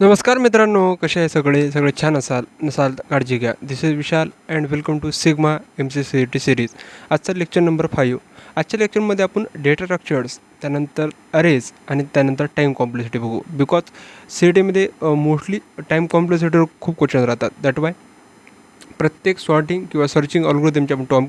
नमस्कार मित्रांनो, कसे आहे सगळे छान नसाल तर काळजी घ्या. This is Vishal and welcome to Sigma MCCET series. आजचा लेक्चर नंबर 5. आजच्या लेक्चरमध्ये आपण डेटा स्ट्रक्चर्स, त्यानंतर अरेज आणि त्यानंतर टाईम कॉम्प्लेक्सिटी बघू. बिकॉज CETमध्ये मोस्टली टाईम कॉम्प्लेक्सिटीवर खूप क्वेश्चन राहतात. दॅट वाय प्रत्येक सॉर्टिंग किंवा सर्चिंग अल्गोरिदमची आपण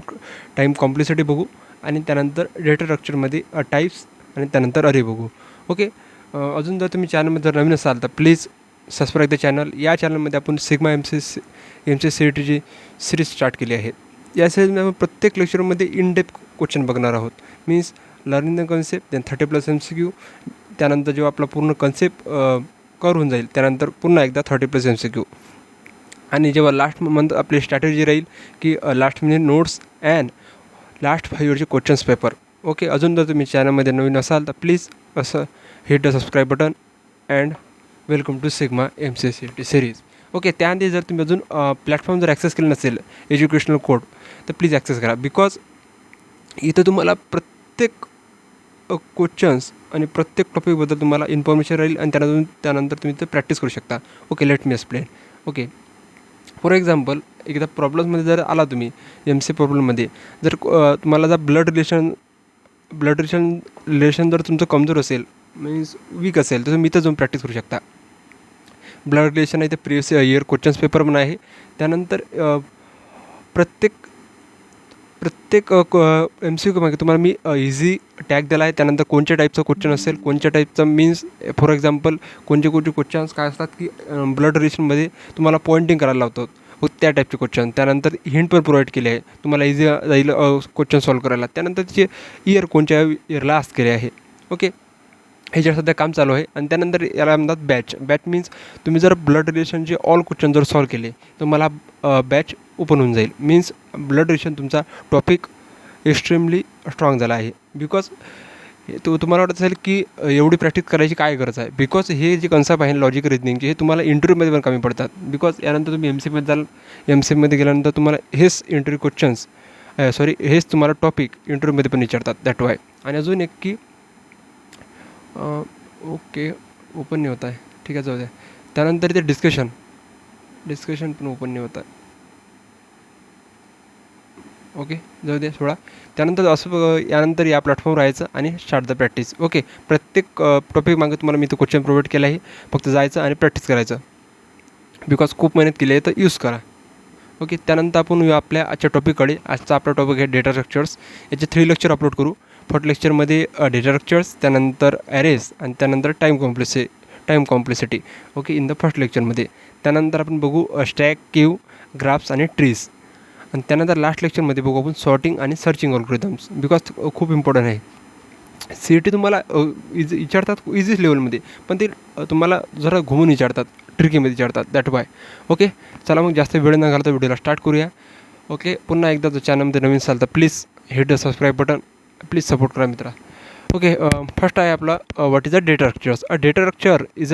टाईम कॉम्प्लेक्सिटी बघू आणि त्यानंतर डेटा स्ट्रक्चरमध्ये टाईप्स आणि त्यानंतर अरे बघू. ओके. अजून जर तुम्ही चॅनलमध्ये जर नवीन असाल तर प्लीज सबस्क्राईब द चॅनल. या चॅनलमध्ये आपण सिग्मा MCCETची सिरीज स्टार्ट केली आहे. या सिरीजमध्ये आपण प्रत्येक लेक्चरमध्ये इन डेप्थ क्वेश्चन बघणार आहोत. Means learning the concept, then 30+ MCQ. त्यानंतर जेव्हा आपला पूर्ण कन्सेप्ट कव्हर होऊन जाईल त्यानंतर पुन्हा एकदा 30+ MCQ. आणि जेव्हा लास्ट मंथ आपली स्ट्रॅटेजी राहील की लास्ट म्हणजे नोट्स अँड लास्ट 5 इयरचे क्वेश्चन्स पेपर. ओके. अजून जर तुम्ही चॅनलमध्ये नवीन असाल तर प्लीज असं hit the subscribe button and welcome to Sigma MCCET series. Okay. त्याआधी जर तुम्ही अजून प्लॅटफॉर्म जर ॲक्सेस केलं नसेल एज्युकेशनल कोड तर प्लीज ॲक्सेस करा. बिकॉज इथं तुम्हाला प्रत्येक क्वेश्चन्स आणि प्रत्येक टॉपिकबद्दल तुम्हाला इन्फॉर्मेशन राहील आणि त्यानंतर तुम्ही ते प्रॅक्टिस करू शकता. Okay. Let me explain. Okay. For example, एकदा प्रॉब्लेम्समध्ये जर आला तुम्ही MC प्रॉब्लेममध्ये, जर तुम्हाला जर ब्लड रिलेशन जर तुमचं कमजोर असेल, मीन्स वीक असेल, तर तुम्ही इथं जाऊन प्रॅक्टिस करू शकता. ब्लड रिलेशन आहे ते प्रिवियस इयर क्वेश्चन्स पेपर पण आहे. त्यानंतर प्रत्येक MCQ मागे तुम्हाला मी इझी टॅग दिला आहे. त्यानंतर कोणत्या टाईपचं क्वेश्चन असेल, कोणत्या टाईपचं मीन्स फॉर एक्झाम्पल कोणते क्वेश्चन्स काय असतात की ब्लड रिलेशनमध्ये तुम्हाला पॉईंटिंग करायला लावतात, त्या टाईपचे क्वेश्चन. त्यानंतर हिंट पण प्रोव्हाइड केले आहे तुम्हाला इझी जाईल क्वेश्चन सॉल्व करायला. त्यानंतर तिचे इयर कोणत्या इयरला आस्क केले आहे. ओके. ह्याच्यावर सध्या काम चालू आहे. आणि त्यानंतर याला म्हणतात बॅच मीन्स तुम्ही जर ब्लड रिलेशनचे ऑल क्वेश्चन जर सॉल्व केले तर मला बॅच ओपन होऊन जाईल. मीन्स ब्लड रिलेशन तुमचा टॉपिक एक्स्ट्रीमली स्ट्रॉंग झाला आहे. बिकॉज तुम्हाला वाटत असेल की एवढी प्रॅक्टिस करायची काय गरज आहे. बिकॉज हे जे कन्सेप्ट आहे लॉजिक रिजनिंगचे, हे तुम्हाला इंटरव्ह्यूमध्ये पण कमी पडतात. बिकॉज यानंतर तुम्ही MCमध्ये गेल्यानंतर तुम्हाला हेच इंटरव्ह्यू क्वेश्चन्स हेच तुम्हाला टॉपिक इंटरव्ह्यूमध्ये पण विचारतात. That Y. आणि अजून एक की ओके, ओपन नाही होत आहे. ठीक आहे, जाऊ द्या. त्यानंतर ते डिस्कशन पण ओपन नाही होत आहे. ओके, जाऊ द्या सोडा. त्यानंतर असं यानंतर या प्लॅटफॉर्मवर राहायचं आणि स्टार्ट द प्रॅक्टिस. ओके. प्रत्येक टॉपिक मागे तुम्हाला मी तो क्वेश्चन प्रोव्हाइड केला आहे. फक्त जायचं आणि प्रॅक्टिस करायचं. बिकॉज खूप मेहनत केली आहे तर यूज करा. ओके. त्यानंतर आपण आपल्या आजच्या टॉपिककडे. आजचा आपला टॉपिक आहे डेटा स्ट्रक्चर्स. याचे 3 लेक्चर अपलोड करू. फर्स्ट लेक्चरमध्ये डेटा स्ट्रक्चर्स, त्यानंतर ॲरेज आणि त्यानंतर time complexity. Okay. In the first लेक्चरमध्ये. त्यानंतर आपण बघू स्टॅक, क्यू, ग्राफ्स आणि ट्रीज. आणि त्यानंतर लास्ट लेक्चरमध्ये बघू आपण सॉर्टिंग आणि सर्चिंग अल्गोरिदम्स. बिकॉज खूप इम्पॉर्टंट आहे. CET तुम्हाला विचारतात इझी लेवलमध्ये, पण ते तुम्हाला जरा घुमून विचारतात, ट्रिकीमध्ये विचारतात. That Y. ओके. चला मग जास्त वेळ न घालता व्हिडिओला स्टार्ट करूया. ओके. पुन्हा एकदा जर चॅनलमध्ये नवीन असाल तर please hit the subscribe button. Please support करा मित्रा. ओके. फर्स्ट आहे आपला what is a data structures. A data structure is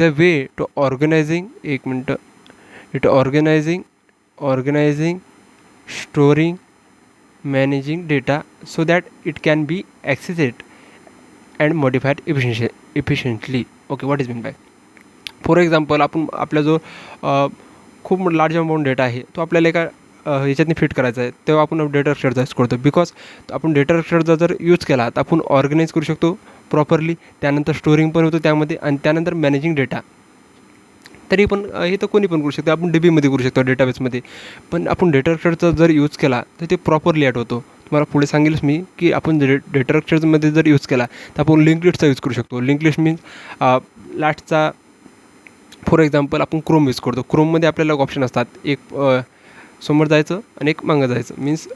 a way to organizing organizing, storing, managing data so that it can be accessed and modified efficiently. Okay, what is meant by? For example, आपण आपला जो खूप large amount data आहे तो आपल्याला एका ह्याच्यातनी fit करायचा आहे, तेव्हा आपण डेटा स्ट्रक्चरचा यूज करतो. बिकॉज आपण डेटा स्ट्रक्चरचा जर यूज केला तर आपण ऑर्गनाईज करू शकतो प्रॉपरली. त्यानंतर स्टोरिंग पण होतं त्यामध्ये, आणि त्यानंतर मॅनेजिंग डेटा. तरी पण हे तर कोणी पण करू शकतो. आपण DBमध्ये करू शकतो, डेटाबेसमध्ये. पण आपण डेटा स्ट्रक्चरचा जर यूज केला तर ते प्रॉपरली ॲड होतो. तुम्हाला पुढे सांगेलच मी की आपण डेटा स्ट्रक्चरमध्ये जर यूज केला तर आपण लिंक लिस्टचा यूज करू शकतो. लिंक लिस्ट मीन्स लास्टचा. फॉर एक्झाम्पल, आपण क्रोम यूज करतो. क्रोममध्ये आपल्याला ऑप्शन असतात, एक समोर जायचं आणि एक मागं जायचं. मीन्स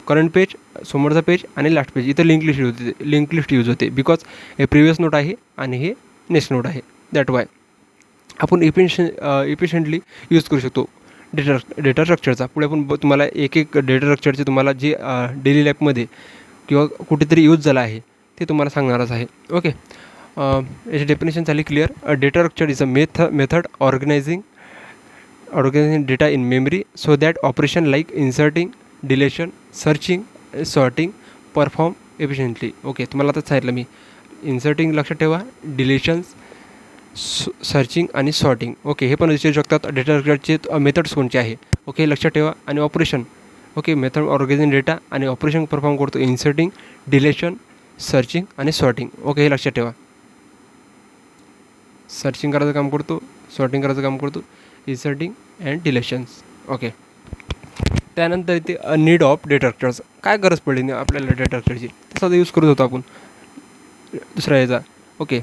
करंट पेज, समोरचा पेज आणि लास्ट पेज. इथं लिंक लिस्ट यूज होते. बिकॉज हे प्रिवियस नोट आहे आणि हे नेक्स्ट नोट आहे. दॅट वाय आपण इफिशियंटली यूज करू शकतो डेटा स्ट्रक्चरचा. पुढे पण तुम्हाला एक डेटा स्ट्रक्चरचे तुम्हाला जे डेली लाईफमध्ये किंवा कुठेतरी यूज झाला आहे ते तुम्हाला सांगणारच आहे. ओके. याची डेफिनेशन झाली clear. Data structure is a method organising data in memory so that operation like inserting, deletion, searching, sorting perform efficiently. Okay. तुम्हाला आता सांगितलं मी. इन्सर्टिंग लक्षात ठेवा, डिलेशन्स, सर्चिंग आणि सॉर्टिंग. ओके, हे पण विचारू शकतात डेटा स्ट्रक्चरचे मेथड्स कोणते आहे. ओके, लक्षात ठेवा. आणि operation. Okay, method organising data आणि ऑपरेशन परफॉर्म करतो इन्सर्टिंग, डिलेशन, सर्चिंग आणि सॉर्टिंग. ओके, हे लक्षात ठेवा. सर्चिंग करायचं काम करतो, सॉर्टिंग करायचं काम करतो, इन्सर्टिंग अँड डिलेशन्स. ओके, त्यानंतर इथे नीड ऑफ डेटा स्ट्रक्चर्स. काय गरज पडली नाही आपल्याला डेटा स्ट्रक्चरची, तसा यूज करत होतो आपण दुसऱ्या याचा. Okay,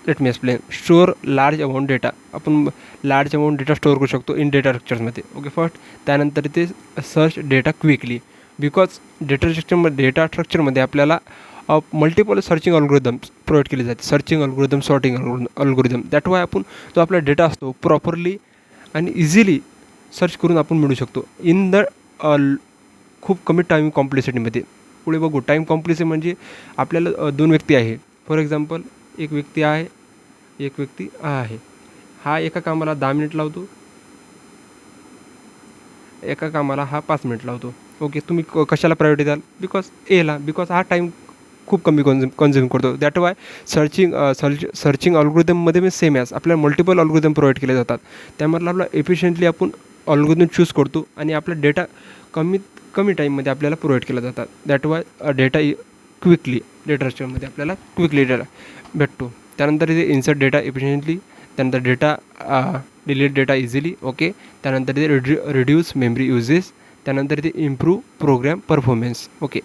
let me explain. Store large amount data. आपण लार्ज अमाऊंट डेटा स्टोअर करू शकतो इन डेटा स्ट्रक्चर्समध्ये. Okay, first. त्यानंतर इथे search data quickly. Because data स्ट्रक्चरमध्ये आपल्याला मल्टिपल सर्चिंग अल्गोरिदम्स प्रोव्हाइड केले जाते. Searching algorithm, sorting algorithm. That why आपण जो आपला डेटा असतो प्रॉपरली आणि इझिली सर्च करून आपण मिळू शकतो इन द खूप कमी टाईम कॉम्प्लेक्सिटीमध्ये. पुढे बघू. टाईम कॉम्प्लेक्सिटी म्हणजे आपल्याला 2 व्यक्ती आहे. फॉर एक्झाम्पल, एक व्यक्ती आहे, एक व्यक्ती आहे. हा एका कामाला 10 मिनिट लावतो, एका कामाला हा 5 मिनिट लावतो. ओके, तुम्ही कशाला प्रायोरिटी द्याल? बिकॉज एला. बिकॉज हा टाईम खूप कमी कन्झ्युम करतो. दॅट वाय सर्चिंग अल्गोरिदममध्ये मी सेम ॲज आपल्याला मल्टिपल अल्गोरिदम प्रोव्हाइड केले जातात. त्यामधला आपला एफिशियंटली आपण अल्गोरिदम चूज करतो आणि आपला डेटा कमी टाईममध्ये आपल्याला प्रोव्हाइड केला जातात. That why data quickly data स्ट्रक्चरमध्ये आपल्याला क्विकली डेटा भेटतो. त्यानंतर इथे इन्सर्ट डेटा एफिशियंटली. त्यानंतर data delete data easily. Okay, त्यानंतर इथे रिड्यूस मेमरी युजेस. त्यानंतर इथे improve program performance. Okay,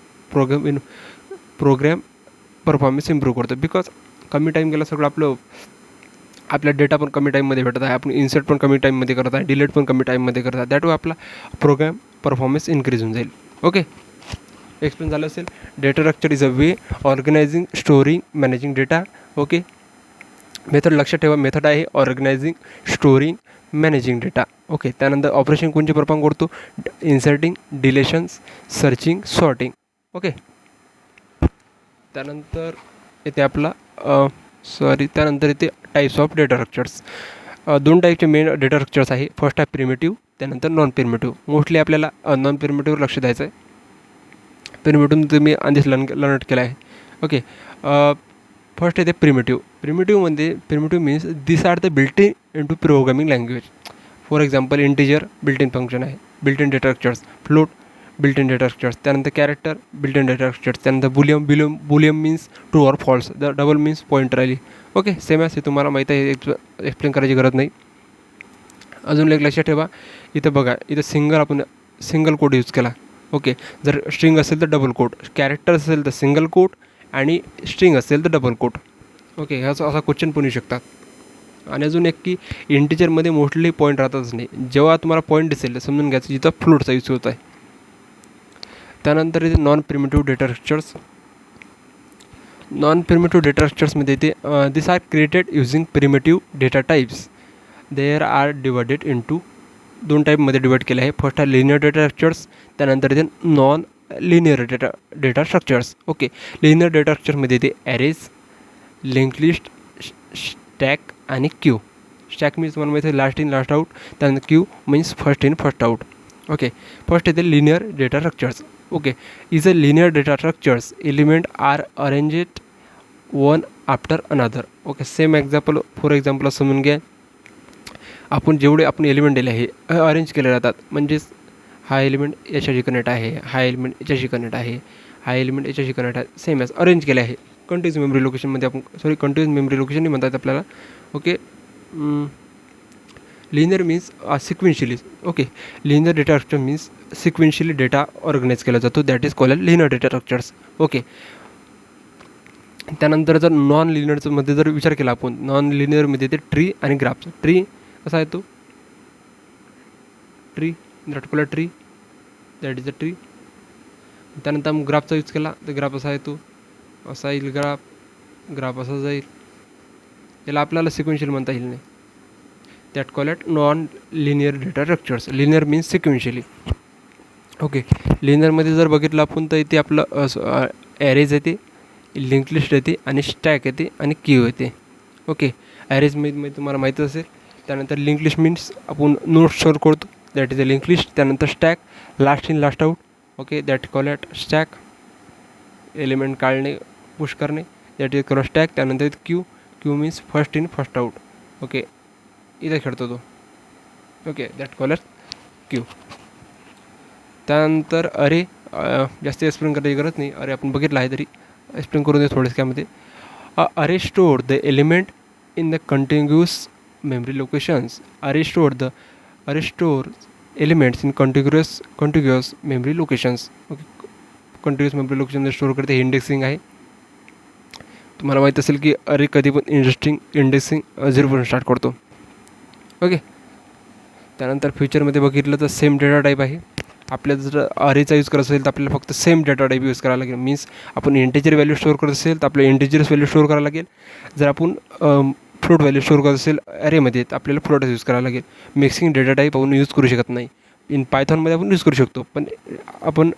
program performance improve करतो. बिकॉज कमी टाईम गेला सगळं आपला डेटा पण कमी टाईममध्ये भेटत आहे. आपण इन्सर्ट पण कमी टाईममध्ये करत आहे, डिलीट पण कमी टाईममध्ये करत आहे. दॅट वे आपला प्रोग्रॅम परफॉर्मन्स इन्क्रीज होऊन जाईल. ओके, एक्सप्लेन झालं असेल. Data structure is a way organizing, storing, managing data. Okay, method लक्षात ठेवा. मेथड आहे organizing, storing, managing data. Okay, त्यानंतर ऑपरेशन कोणचे परफॉर्म करतो? Inserting, deletions, searching, sorting. Okay, त्यानंतर इथे आपला त्यानंतर इथे टाईप्स ऑफ डेटा स्ट्रक्चर्स. 2 टाईपचे मेन डेटा स्ट्रक्चर्स आहे. फर्स्ट आहे प्रिमिटिव्ह, त्यानंतर नॉन प्रिमिटिव्ह. मोस्टली आपल्याला नॉन प्रिमिटिव्हवर लक्ष द्यायचं आहे. प्रिमिटिव्ह तुम्ही आधीच लर्न केला आहे. ओके, फर्स्ट आहे ते primitive. Primitive means this are the built in to programming language. For example, integer built in function आहे, built in data structures. Float built in data structures. त्यानंतर character built in data structures. त्यानंतर boolean means true or false. Double means pointer आली. Okay, same आहे, तुम्हाला माहीत आहे, explain करायची गरज नाही. अजून एक लक्षात ठेवा. इथं बघा, इथं आपण सिंगल कोड यूज केला. ओके, जर स्ट्रिंग असेल तर डबल कोट, कॅरेक्टर असेल तर सिंगल कोट आणि स्ट्रिंग असेल तर डबल कोट. ओके, ह्याचा असा क्वेश्चन पण येऊ शकतात. आणि अजून एक की इंटिजरमध्ये मोस्टली पॉईंट राहतच नाही. जेव्हा तुम्हाला पॉईंट दिसेल तर समजून घ्यायचं जिथं फ्लोटचा यूज होत आहे. त्यानंतर इथे non primitive data structures. Non primitive data स्ट्रक्चर्समध्ये इथे this are created using primitive data types. There are divided into 2 टाईपमध्ये डिवाइड केलं आहे. फर्स्ट आहे लिनियर डेटा स्ट्रक्चर्स, त्यानंतर इथे non linear data structures. Okay, linear data स्ट्रक्चरमध्ये इथे ॲरेज, लिंक लिस्ट, स्टॅक आणि क्यू. स्टॅक मीन्स तुम्हाला माहिती आहे लास्ट इन लास्ट आउट. त्यानंतर queue means first in first out. Okay, first इथे linear data structures. Okay, is a linear data structures element are arranged one after another. Okay, same example. For example समजून घ्या, आपण element दिले आहे arrange केले जातात. म्हणजेच हा एलिमेंट याच्याशी कनेक्ट आहे, हा एलिमेंट याच्याशी कनेक्ट आहे, हा एलिमेंट याच्याशी कनेक्ट आहे. सेम ॲज अरेंज केले आहे कंटिन्यूस मेमरी लोकेशनमध्ये. कंटिन्यूस मेमरी लोकेशन नाही म्हणतात आपल्याला. Okay, linear means sequentially. Okay, linear data structure means sequentially data organize केला जातो. That is called linear data structures. Okay, त्यानंतर जर नॉन लिनियरमध्ये जर विचार केला आपण, नॉन लिनियरमध्ये ते ट्री आणि ग्राफ. ट्री कसा आहे तो? Tree, that called tree, that is a tree. त्यानंतर मग ग्राफचा यूज केला तर ग्राफ असा आहे, तो असा येईल ग्राफ असा जाईल. याला आपल्याला सिक्वेन्शियल म्हणता येईल नाही. That call it non linear data structures. Linear means sequentially. Okay, लिनियरमध्ये जर बघितलं आपण तर इथे आपलं ॲरेज येते, लिंक लिस्ट येते आणि स्टॅक येते आणि क्यू येते. ओके, ॲरेजमध्ये तुम्हाला माहीतच असेल. त्यानंतर लिंक लिस्ट मीन्स आपण नोट स्टोअर करतो, that is a link list. त्यानंतर stack, last in last out. Okay, that call it stack, element काढणे पुश करणे, दॅट इज कॉल्ड स्टॅक. त्यानंतर queue, queue means first in first out. Okay, इथे खेळतो तो. Okay, that caller queue. त्यानंतर array, जास्त explain करायची गरज नाही, अरे आपण बघितलं आहे तरी एक्सप्लेन करून दे थोडंसं त्यामध्ये. Array store the element in the continuous memory locations. Array store elements in continuous memory locations. Okay, continuous memory location store करते. हे इंडेक्सिंग आहे. तुम्हाला माहीत असेल की अरे कधी पण इंडेक्सिंग 0 स्टार्ट करतो. ओके, त्यानंतर फ्युचरमध्ये बघितलं तर सेम डेटा टाईप आहे. आपल्याला जर अरेचा यूज करत असेल तर आपल्याला फक्त सेम डेटा टाईप यूज करायला लागेल. मीन्स आपण इंटिजर व्हॅल्यू स्टोअर करत असेल तर आपल्याला इंटिजर्स व्हॅल्यू स्टोअर करायला लागेल. जर आपण फ्लोट व्हॅल्यू स्टोअर करत असेल अरेमध्ये तर आपल्याला फ्लोटच यूज करायला लागेल. मिक्सिंग डेटा टाईप आपण यूज करू शकत नाही. इन पायथॉनमध्ये आपण यूज करू शकतो, पण आपण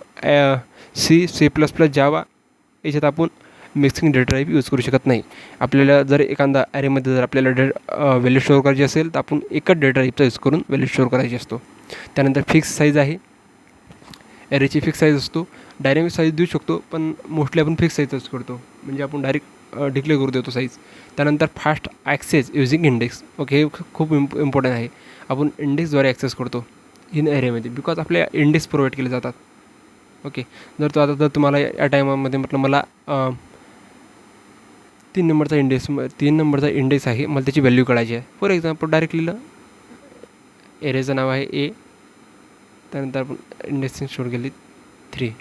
C++, जावा याच्यात आपण मिक्सिंग डेटा टाईप यूज करू शकत नाही. आपल्याला जर एखादा ॲरेमध्ये जर आपल्याला व्हॅल्यू स्टोअर करायची असेल तर आपण एकच डेटा टाईपचा यूज करून व्हॅल्यू स्टोअर करायची असतो. त्यानंतर फिक्स साईज आहे. ॲरेची फिक्स साईज असतो. डायनॅमिक साईज देऊ शकतो, पण मोस्टली आपण फिक्स साईज यूज करतो, म्हणजे आपण डायरेक्ट डिक्लेअर करू देतो साईज. त्यानंतर fast access using index. Okay, हे खूप इम्पॉर्टंट आहे. आपण इंडेक्सद्वारे ॲक्सेस करतो इन ॲरेमध्ये, बिकॉज आपल्या इंडेक्स प्रोव्हाइड केले जातात. ओके, जर तुम्हाला या टायमामध्ये म्हटलं मला 3 नंबरचा इंडेक्स आहे, मला त्याची व्हॅल्यू काढायची आहे. फॉर एक्झाम्पल डायरेक्ट लिहिलं, एरेचं नाव आहे ए, त्यानंतर आपण इंडेक्सिंग स्टोअर केली 3,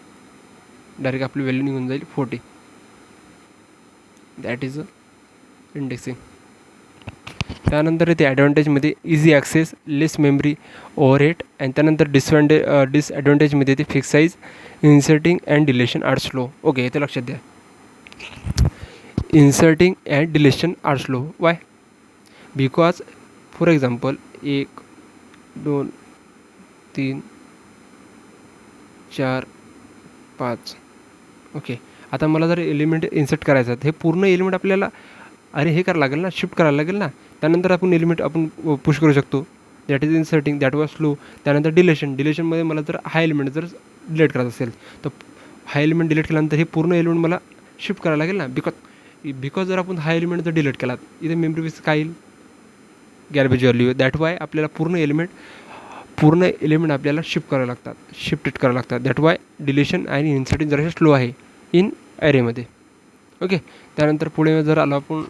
डायरेक्ट आपली व्हॅल्यू निघून जाईल 40. That is indexing. त्यानंतर येते ॲडव्हान्टेजमध्ये easy access, less memory overhead. आणि त्यानंतर डिसॲडव्हान्टेजमध्ये येते fix size, inserting and deletion are slow. Okay, इथे लक्षात द्या, inserting and deletion are slow. Why? Because for example 1 2 3 4 5. Okay, आता मला जर एलिमेंट इन्सर्ट करायचं आहे, हे पूर्ण एलिमेंट आपल्याला हे करायला लागेल ना, शिफ्ट करायला लागेल ना. त्यानंतर आपण एलिमेंट आपण पुश करू शकतो. That is inserting, that was slow. त्यानंतर डिलेशनमध्ये मला जर हा एलिमेंट जर डिलीट करायचा असेल तर हा एलिमेंट डिलीट केल्यानंतर हे पूर्ण एलिमेंट मला शिफ्ट करायला लागेल ना. बिकॉज जर आपण हा एलिमेंट जर डिलीट केला इथे मेमरी बेस काय येईल, गॅर्बेज व्हॅल्यू. दॅट वाय आपल्याला पूर्ण एलिमेंट आपल्याला शिफ्ट करायला लागतात. दॅट वाय डिलेशन आणि इन्सर्टिंग जरासे स्लो आहे इन ॲरेमध्ये. ओके, त्यानंतर पुढे जर आलो आपण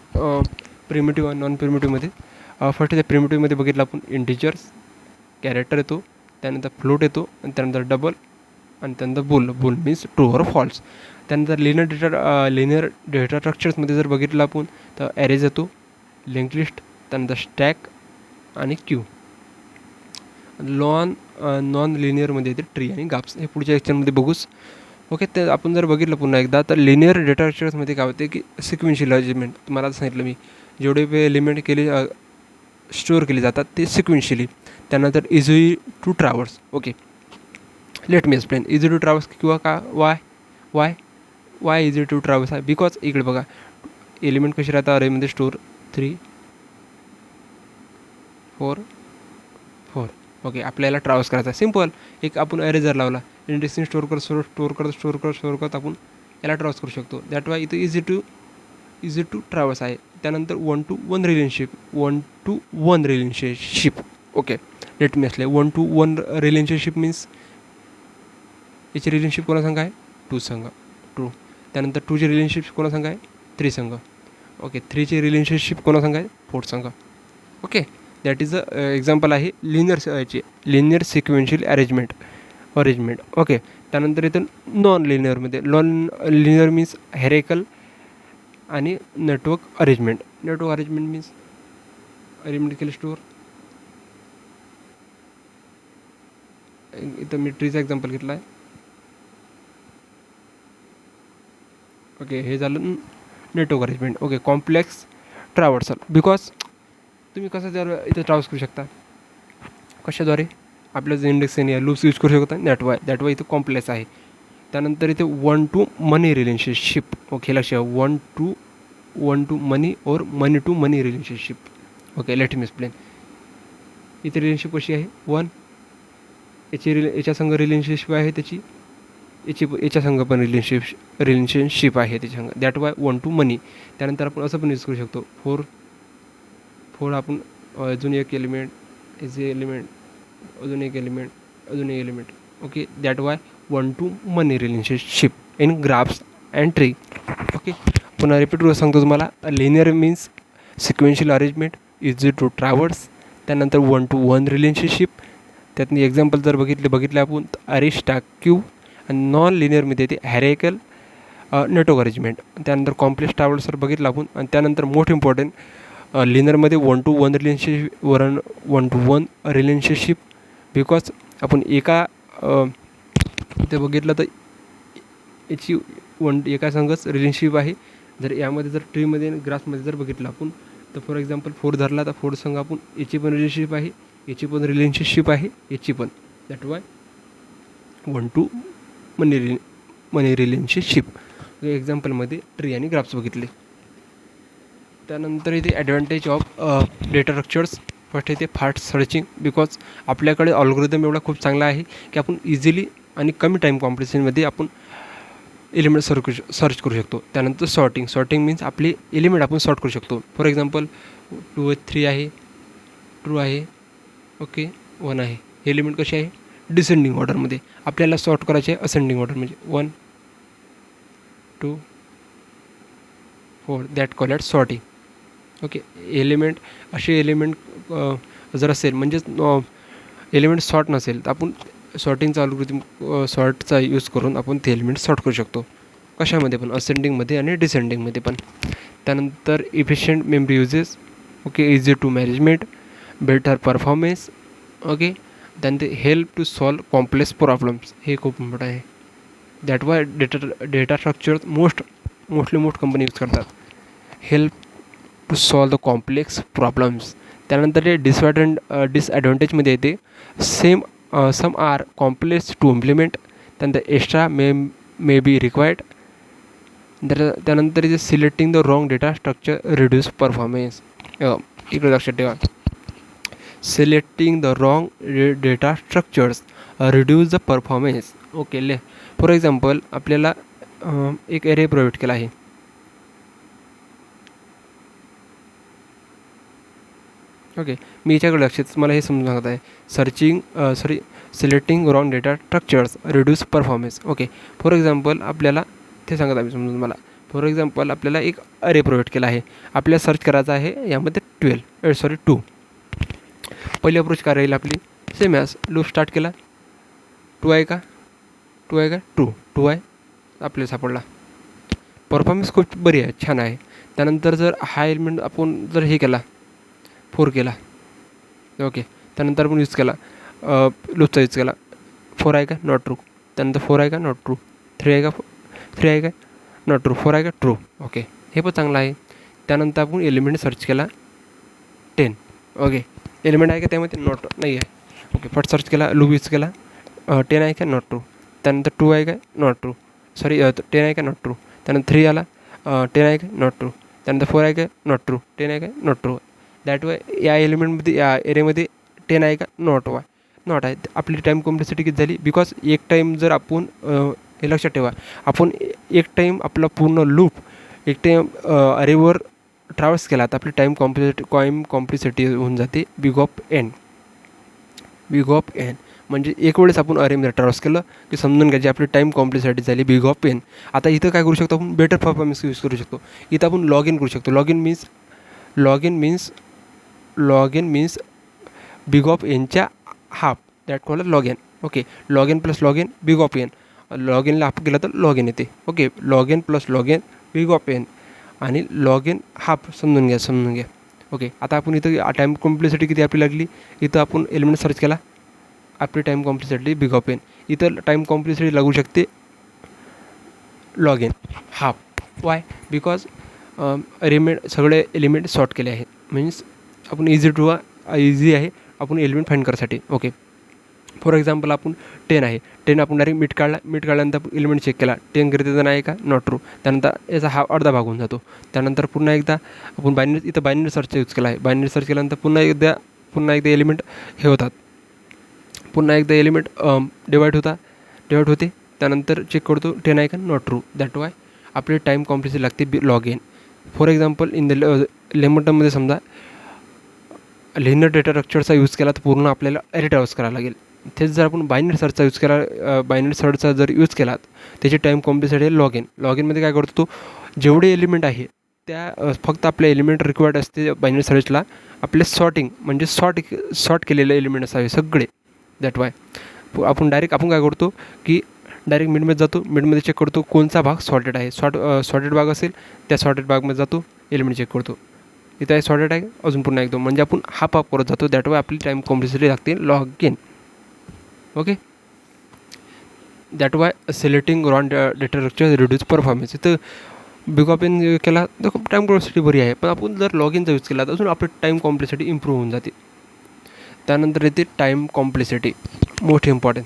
प्रिमिटिव्ह आणि नॉन प्रिमिटिव्हमध्ये. फर्स्ट त्या प्रिमिटिव्हमध्ये बघितलं आपण इंटिजर्स, कॅरेक्टर येतो, त्यानंतर फ्लोट येतो, आणि त्यानंतर डबल, आणि त्यानंतर बुल मीन्स ट्रू और फॉल्स. त्यानंतर लिनियर डेटा स्ट्रक्चर्समध्ये जर बघितलं आपण तर ॲरेज येतो, लिंक लिस्ट, त्यानंतर स्टॅक आणि क्यू. नॉन लिनियरमध्ये येते ट्री आणि गाप्स. हे पुढच्या लेक्चरमध्ये बघूच. ओके, तर आपण जर बघितलं पुन्हा एकदा तर लिनियर डेटा स्ट्रक्चर्समध्ये काय होते की सिक्वेन्शियल अरेंजमेंट. तुम्हाला सांगितलं मी, जेवढे एलिमेंट स्टोअर केले जातात ते सिक्वेन्शियली. त्यानंतर easy to traverse. Okay, let me explain. Easy to traverse किंवा का वाय इझी टू ट्रॅव्हर्स आहे, बिकॉज इकडे बघा एलिमेंट कसे राहतात अरेमध्ये स्टोअर 3 4 4. ओके, आपल्याला ट्रॅव्हर्स करायचा सिम्पल. एक आपण अरे जर लावला, इंडेक्सिंग स्टोअर करत आपण याला ट्रॅव्हर्स करू शकतो. दॅट वाय इथं इझी टू ट्रॅव्हर्स आहे. त्यानंतर 1 to 1 रिलेशनशिप. ओके, लेट मी असले 1 to 1 रिलेशनशिप मीन्स याची रिलेशनशिप कोणा संघ आहे, 2 संघ, ट्रू. त्यानंतर 2ची रिलेशनशिप कोणा संघ आहे, 3 संघ. ओके, 3ची रिलेशनशिप कोणा संघ आहे, 4 संघ. Okay, that is a example आहे लिनियर सिक्वेन्शियल अरेंजमेंट. ओके, त्यानंतर इथं नॉन लिनियर मीन्स हेरेकल आणि नेटवर्क अरेंजमेंट मीन्स अरेंजमेंट केले स्टोअर. इथं मी ट्रीचा एक्झाम्पल घेतला आहे. ओके, हे झालं network arrangement. Okay, complex traversal, because तुम्ही कसं जर इथं ट्रॅव्हर्स करू शकता, कशाद्वारे आपलं इंडेक्स आणि लूप्स यूज करू शकता. दॅट वाय इथं कॉम्प्लेक्स आहे. त्यानंतर इथे 1 to मनी रिलेशनशिप. ओके, लक्ष 1 to मनी और many to many relationship. Okay, let me explain. इथे रिलेशनशिप कशी आहे, 1 याच्या संघ रिलेशनशिप आहे त्याची याच्या संघ पण रिलेशनशिप आहे त्याच्या संघ. दॅट वाय 1 to मनी. त्यानंतर आपण असं पण यूज करू शकतो, फोर आपण अजून एक एलिमेंट एलिमेंट अजून एक element okay. That why 1 to many relationship in graphs and tree. Okay, पुन्हा रिपीट करून सांगतो तुम्हाला. Linear means sequential arrangement, easy to traverse. त्यानंतर 1 to 1 रिलेशनशिप. त्यातनं एक्झाम्पल जर बघितले आपण अरे स्टॅक क्यू. आणि नॉन लिनियरमध्ये ते हॅरेकल नेटवर्क अरेंजमेंट. त्यानंतर कॉम्प्लेक्स ट्रॅव्हल्स जर बघितलं आपण. आणि त्यानंतर मोस्ट इम्पॉर्टंट लिनियरमध्ये 1 to 1 रिलेशनशिप बिकॉज आपण इथे बघितलं तर याची एका संघच रिलेशनशिप आहे. जर यामध्ये जर ट्रीमध्ये आणि ग्राफमध्ये जर बघितलं आपण तर फॉर एक्झाम्पल 4 धरला तर 4 संघ आपण याची पण रिलेशनशिप आहे, याची पण रिलेशनशिप आहे, याची पण. That why 1 to many relationship. एक्झाम्पलमध्ये ट्री आणि ग्राफ्स बघितले. त्यानंतर इथे advantage of data structures. First इथे फास्ट सर्चिंग बिकॉज आपल्याकडे अल्गोरिदम एवढा खूप चांगला आहे की आपण इझिली आणि कमी टाईम कॉम्प्रेशनमध्ये आपण एलिमेंट सर्च करू शकतो. त्यानंतर सॉर्टिंग मीन्स आपले एलिमेंट आपण सॉर्ट करू शकतो. फॉर एक्झाम्पल 2 3 आहे, ट्रू आहे, ओके 1 आहे. हे एलिमेंट कसे आहे डिसेंडिंग ऑर्डरमध्ये. आपल्याला सॉर्ट करायचे आहे असेंडिंग ऑर्डर म्हणजे 1 2 4. That call at sorting. Okay, element असे एलिमेंट जर असेल म्हणजेच एलिमेंट सॉर्ट नसेल तर आपण सॉर्टिंगचा अल्गोरिदम सॉर्टचा यूज करून आपण ते एलिमेंट सॉर्ट करू शकतो. कशामध्ये पण असेंडिंगमध्ये आणि डिसेंडिंगमध्ये पण. त्यानंतर efficient memory uses. Okay, easy to management, better performance. Okay, त्यानंतर help to solve complex problems. हे खूप मोठं आहे. That why data structures mostly company use करतात. Help to solve the complex problems. त्यानंतर ते डिसॲडव्हान्टेजमध्ये येते. Some are complex to implement. त्यानंतर एक्स्ट्रा मे बी रिक्वायर्ड. त्यानंतर इथे selecting the wrong data structure reduce performance. इकडे लक्षात ठेवा, selecting the wrong data structures reduce the performance. Okay, for example आपल्याला एक एरे प्रोव्हाइड केला आहे. ओके, मी याच्याकडे लक्षात मला हे समजून सांगत आहे. Selecting wrong data structures reduce performance. Okay, for example आपल्याला ते सांगत आहे मी समजून मला. फॉर एक्झाम्पल आपल्याला एक अरे प्रोव्हाइड केला आहे. आपल्याला सर्च करायचं आहे यामध्ये 2. पहिली अप्रोच काय राहील आपली सेम ॲज लूप स्टार्ट केला. 2 आहे का ट्रू आहे आपल्याला सापडला. परफॉर्मन्स खूप बरी आहे, छान आहे. त्यानंतर जर हा एलिमेंट आपण जर हे केला 4 केला. ओके, त्यानंतर आपण यूज केला लूपचा यूज केला. 4 आहे का नॉट ट्रू. त्यानंतर 4 आहे का नॉट ट्रू. 3 आहे का नॉट ट्रू. 4 आहे का ट्रू. ओके, हे पण चांगलं आहे. त्यानंतर आपण एलिमेंट सर्च केला 10. ओके, एलिमेंट आहे का त्यामध्ये नॉट नाही आहे. ओके, फट सर्च केला, लूप यूज केला. 10 आहे का नॉट ट्रू. त्यानंतर 2 आहे का नॉट ट्रू. 10 आहे का नॉट ट्रू. त्यानंतर 3 आला 10 आहे का नॉट ट्रू. त्यानंतर 4 आहे का नॉट ट्रू. 10 आहे का नॉट ट्रू. दॅट वाय या एलिमेंटमध्ये या एरियामध्ये 10 आहे का नॉट आहे. आपली टाईम कॉम्प्लेक्सिटी किती झाली बिकॉज एक टाईम जर आपण हे लक्षात ठेवा, आपण एक टाईम आपला पूर्ण लूप एक टाईम अरेवर ट्रॅव्हल्स केला तर आपली टाईम कॉम्प्लेक्सिटी होऊन जाते बिग ऑफ एन. म्हणजे एक वेळेस आपण अरेमध्ये ट्रॅव्हल्स केलं की समजून घ्यायची आपली टाईम कॉम्प्लेक्सिटी झाली बिग ऑफ एन. आता इथं काय करू शकतो आपण बेटर परफॉर्मन्स यूज करू शकतो. इथं आपण लॉग इन करू शकतो. Log n means big of एनच्या half. That called log n. Okay, log n plus log in big of n. Log इनला हाफ केला तर लॉग इन येते. Okay, log n plus log in big of n आणि log in half समजून घ्या. Okay, आता आपण इथं टाईम कॉम्प्लेक्सिटी किती आपली लागली. इथं आपण एलिमेंट सर्च केला, आपली time complexity big of n. इथं टाईम कॉम्प्लेक्सिटी लागू शकते log in half. Why because सगळे एलिमेंट सॉर्ट केले आहेत. मीन्स आपण इझी आहे आपण एलिमेंट फाईंड करायसाठी. ओके, फॉर एक्झाम्पल आपण 10 आहे. 10 आपण डायरेक्ट मीट काढल्यानंतर आपण एलिमेंट चेक केला. 10 ग्रेटर दॅन आहे का नॉट ट्रू. त्यानंतर याचा हा अर्धा भाग होऊन जातो. त्यानंतर पुन्हा एकदा आपण बायनरी सर्चचा यूज केला आहे. बायनरी सर्च केल्यानंतर पुन्हा एकदा एलिमेंट हे होतात. पुन्हा एकदा एलिमेंट डिवाईड होते. त्यानंतर चेक करतो 10 icon not true. That why आपली टाईम कॉम्प्लेक्सिटी लागते log n. For example in the layman टर्ममध्ये समजा लिनियर डेटा स्ट्रक्चरचा यूज केला तर पूर्ण आपल्याला ॲरे ट्रॅव्हर्स करायला लागेल. तेच जर आपण बायनरी सर्चचा यूज केला, बायनरी सर्चचा जर यूज केला त्याची टाईम कॉम्प्लेक्सिटी आहे लॉग एन. लॉग एनमध्ये काय करतो, तो जेवढे एलिमेंट आहे त्या फक्त आपल्या एलिमेंट रिक्वायर्ड असते बायनरी सर्चला आपले सॉर्टिंग म्हणजे सॉर्ट केलेले एलिमेंट असावे सगळे. दॅट वाय आपण काय करतो की डायरेक्ट मिडमध्ये जातो, मिडमध्ये चेक करतो कोणचा भाग सॉर्टेड आहे. सॉर्टेड भाग असेल त्या सॉर्टेड भागमध्ये जातो, एलिमेंट चेक करतो, इथं आहे सॉर्टेड आहे, अजून पुन्हा एकदम म्हणजे आपण हाफ करत जातो. दॅट वाय आपली टाईम कॉम्प्लेक्सिटी लागते log n. Okay, that why selecting wrong data structure reduce performance. इथं बिग ऑफ एन केला तर टाईम कॉम्प्लेक्सिटी बरी आहे, पण आपण जर लॉग इनचा यूज केला तर अजून आपली टाईम कॉम्प्लेक्सिटी इम्प्रूव्ह होऊन जाते. त्यानंतर येते time complexity, most important.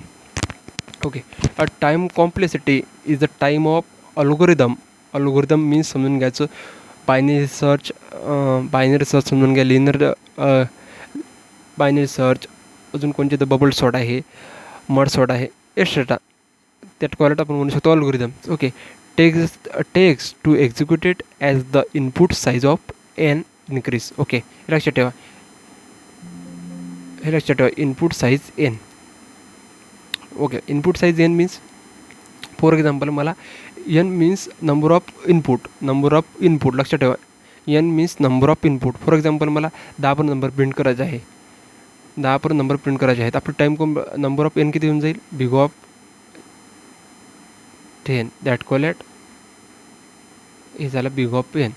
Okay, a time complexity is the time of algorithm means समजून घ्यायचं बायनरी सर्च समजून घ्या, लिनियर बायनरी सर्च, अजून कोणते तर बबल सॉर्ट आहे, मर्ज सॉर्ट आहे, एक्सेट्रा. त्यात कॉलट आपण म्हणू शकतो algorithm. Okay, takes to executed as the input size of n increase. Okay, हे लक्षात ठेवा input size n. Okay, input size n means for example मला n means number of input लक्षात ठेवा. N means number of input. For example मला 10 पर्यंत number print करायचे आहे, 10 पर्यंत नंबर प्रिंट करायचे आहेत. आपलं टाईम नंबर ऑफ एन किती होऊन जाईल, बिग ऑफ 10. दॅट कॉलेट हे झालं बिग ऑफ एन.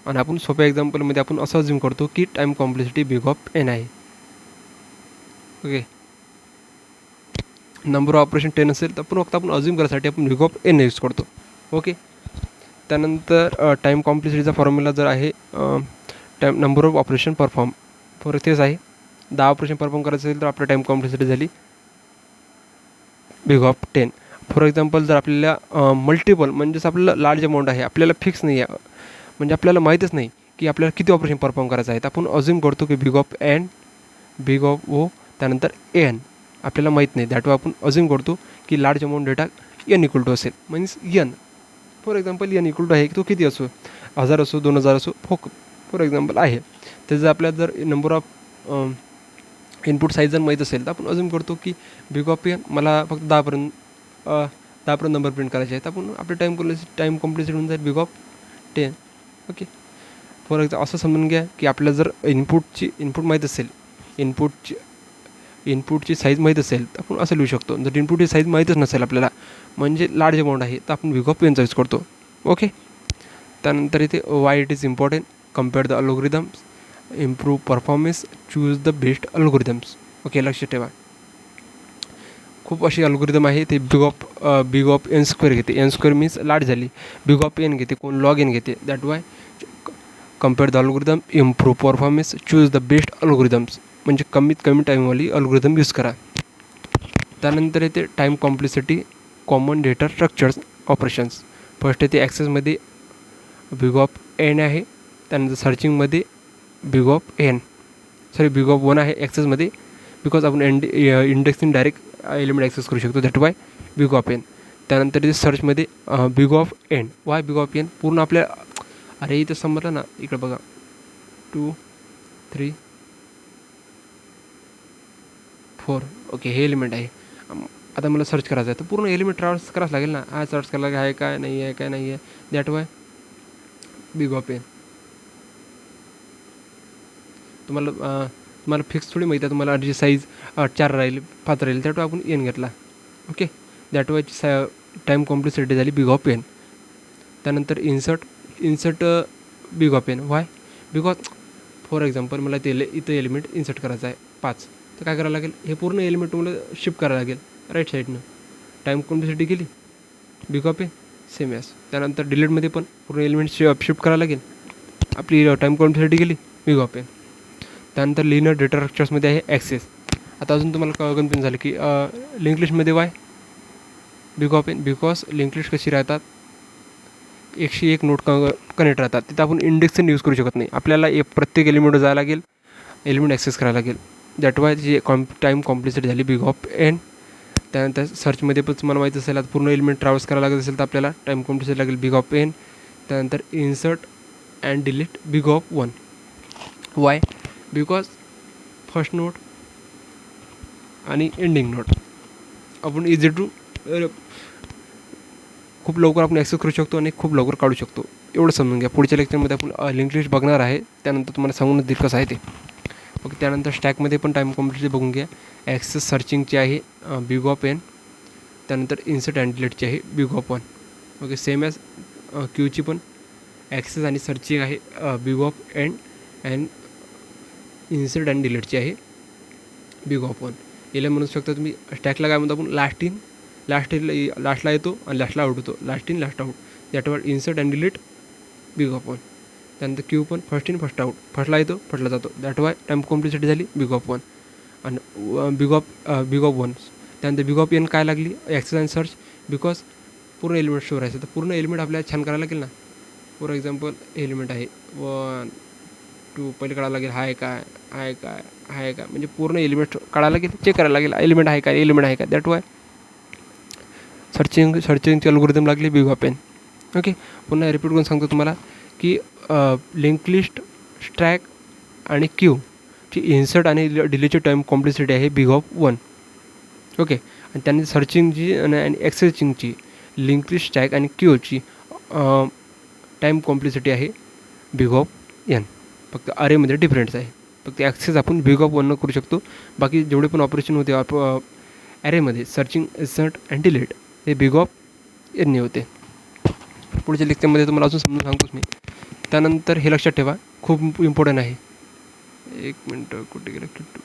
आणि आपण सोप्या एक्झाम्पलमध्ये आपण असं अज्युम करतो की time complexity big of n आहे. ओके, नंबर ऑफ ऑपरेशन 10 असेल तर फक्त आपण अज्युम करायसाठी आपण बिग ऑफ एन यूज करतो. ओके, त्यानंतर टाईम कॉम्प्लेक्सिटीचा फॉर्म्युला जर आहे time number of operation perform. For तेच आहे 10 ऑपरेशन परफॉर्म करायचं असेल तर आपलं टाईम कॉम्प्लेक्सिटी झाली बिग ऑफ 10. फॉर एक्झाम्पल जर आपल्याला मल्टिपल म्हणजेच आपल्याला लार्ज अमाऊंट आहे, आपल्याला फिक्स नाही आहे, म्हणजे आपल्याला माहीतच नाही की आपल्याला किती ऑपरेशन परफॉर्म करायचं आहे, तर आपण अज्युम करतो की big of n, big of O, त्यानंतर एन आपल्याला माहीत नाही. दॅट वे आपण अज्युम करतो की large amount data n equal to असेल. Means n for example n equal to आहे की तो किती असो, 1000 असो, 2000 असो, फॉर एक्झाम्पल आहे. त्याचं आपल्याला जर नंबर ऑफ इनपुट साईज जर माहीत असेल तर आपण अज्युम करतो की बिग ऑफ एन मला फक्त 10 पर्यंत नंबर प्रिंट करायचे आहेत. आपण आपलं टाईम कॉम्प्लेक्सिटी होऊन जाईल big of 10. Okay, for example असं समजून घ्या की आपल्याला जर इनपुट माहीत असेल, इनपुटची साईज माहीत असेल तर आपण असं लिहू शकतो. जर इनपुटची साईज माहीतच नसेल आपल्याला म्हणजे लार्ज अमाऊंट आहे तर आपण बिग ऑफ एनचा यूज करतो. ओके, त्यानंतर इथे Y it is important, compare the algorithms, improve performance, choose the best algorithms. Okay, लक्षात ठेवा खूप अशी अल्गोरिदम आहे ते बिग ऑफ एन स्क्वेअर घेते. एन स्क्वेअर मीन्स लार्ज झाली, बिग ऑफ एन घेते, कोण लॉग एन घेते. That Y compare the algorithm, improve performance, choose the best algorithms म्हणजे कमीत कमी टाईमवाली अल्गोरिदम यूज करा. त्यानंतर येते time complexity, common data structures, operations. First येते ॲक्सेसमध्ये बिग ऑफ एन आहे, त्यानंतर सर्चिंगमध्ये बिग ऑफ 1 आहे ॲक्सेसमध्ये, बिकॉज आपण इंडेक्सिंग डायरेक्ट एलिमेंट ॲक्सेस करू शकतो. That why big of n. त्यानंतर इथे सर्चमध्ये big of n. Why big of n, पूर्ण आपल्या अरे इथं समजलं ना, इकडं बघा 2 3 4. ओके, हे एलिमेंट आहे. आता मला सर्च करायचं आहे तर पूर्ण एलिमेंट ट्रॅव्हल्स करावंच लागेल ना, हा सर्च करायला लागेल आहे काय नाही आहे. That why big of n. तुम्हाला फिक्स थोडी माहिती आहे, तुम्हाला जी साईज 4 राहील 5 राहील त्यात आपण एन घेतला. ओके, दॅट वायची टाईम कॉम्प्लेक्सिटी झाली बिग ऑफ एन. त्यानंतर insert big of n. Why because for example मला इथं एलिमेंट इन्सर्ट करायचं आहे 5, तर काय करायला लागेल, हे पूर्ण एलिमेंट तुम्हाला शिफ्ट करायला लागेल राईट साईडनं. टाईम कॉम्प्लेक्सिटी गेली big of n same as. त्यानंतर डिलीटमध्ये पण पूर्ण एलिमेंट शिफ्ट करायला लागेल, आपली टाईम कॉम्प्लेक्सिटी गेली बिग ऑफ एन. त्यानंतर लिनियर डेटा स्ट्रक्चर्समध्ये आहे ॲक्सेस. आता अजून तुम्हाला कन्फ्युजन झालं की लिंक लिस्टमध्ये why big of n, because link list कशी राहतात 101 नोड कनेक्ट राहतात, तिथं आपण इंडेक्सिंग यूज करू शकत नाही. आपल्याला प्रत्येक एलिमेंटवर जायला लागेल, एलिमेंट ॲक्सेस करायला लागेल. दॅट वाय जी टाईम कॉम्प्लेक्सिटी झाली बिग ऑफ एन. त्यानंतर सर्चमध्ये पण तुम्हाला माहीत असेल आता पूर्ण एलिमेंट ट्रॅव्हल्स करायला लागत असेल तर आपल्याला टाईम कॉम्प्लेक्सिटी लागेल बिग ऑफ एन. त्यानंतर insert and delete big of 1. Y? Because first node आणि एंडिंग नोड आपण इझी टू खूप लवकर आपण ॲक्सेस करू शकतो आणि खूप लवकर काढू शकतो. एवढं समजून घ्या. पुढच्या लेक्चरमध्ये आपण लिंक लिस्ट बघणार आहे, त्यानंतर तुम्हाला सांगून देईल कसं आहे ते. ओके. त्यानंतर स्टॅकमध्ये पण टाईम कॉम्प्लेक्सिटी बघून घ्या. ॲक्सेस सर्चिंगची आहे बिग ऑफ एन. त्यानंतर इन्सर्ट अँड डिलीटची आहे big of 1. Okay. Same as क्यूची पण ॲक्सेस आणि सर्चिंग आहे big of n and insert and डिलीटची आहे बिग ऑफ 1. याला म्हणू शकता तुम्ही स्टॅकला काय म्हणतो आपण लास्टला येतो आणि लास्टला आउट होतो. Last in last out. त्याच्यावर insert and delete big of 1. त्यानंतर क्यू पण फर्स्ट इन फर्स्ट आउट. फर्स्टला येतो फर्स्टला जातो. दॅट वाय टाईम कॉम्प्लेक्सिटी झाली बिग ऑफ 1 आणि बिग ऑफ 1. त्यानंतर बिग ऑफ एन काय लागली ॲक्सेस अँड सर्च बिकॉज पूर्ण एलिमेंट स्टोर आहे. तर पूर्ण एलिमेंट आपल्याला छान करायला लागेल ना. फॉर एक्झाम्पल एलिमेंट आहे 1 2 पहिले काढायला लागेल हाय काय म्हणजे पूर्ण एलिमेंट काढायला लागेल, चेक करायला लागेल एलिमेंट आहे का. दॅट वाय सर्चिंगची अल्गोरिदम लागली बिग ऑफ एन. ओके. पुन्हा रिपीट करून सांगतो तुम्हाला की लिंक लिस्ट स्ट्रॅक आणि क्यूची इन्सर्ट आणि डिलीटची टाईम कॉम्प्लेक्सिटी आहे बिग ऑफ 1. ओके. आणि त्यानंतर सर्चिंगची आणि ॲक्सेसिंगची लिंक लिस्ट स्ट्रॅक आणि क्यूची टाईम कॉम्प्लेक्सिटी आहे बिग ऑफ एन. फक्त अरेमध्ये डिफरन्स आहे. फक्त ॲक्सेस आपण बिग ऑफ 1 करू शकतो. बाकी जेवढे पण ऑपरेशन होते ॲरेमध्ये सर्चिंग इन्सर्ट अँड डिलीट हे बिग ऑफ एनने होते. पुढच्या लेक्चरमध्ये तुम्हाला अजून समजून सांगतोच मी. त्यानंतर हे लक्षात ठेवा खूप इम्पॉर्टंट आहे. एक मिनटं कुठे गेलं किट्टू.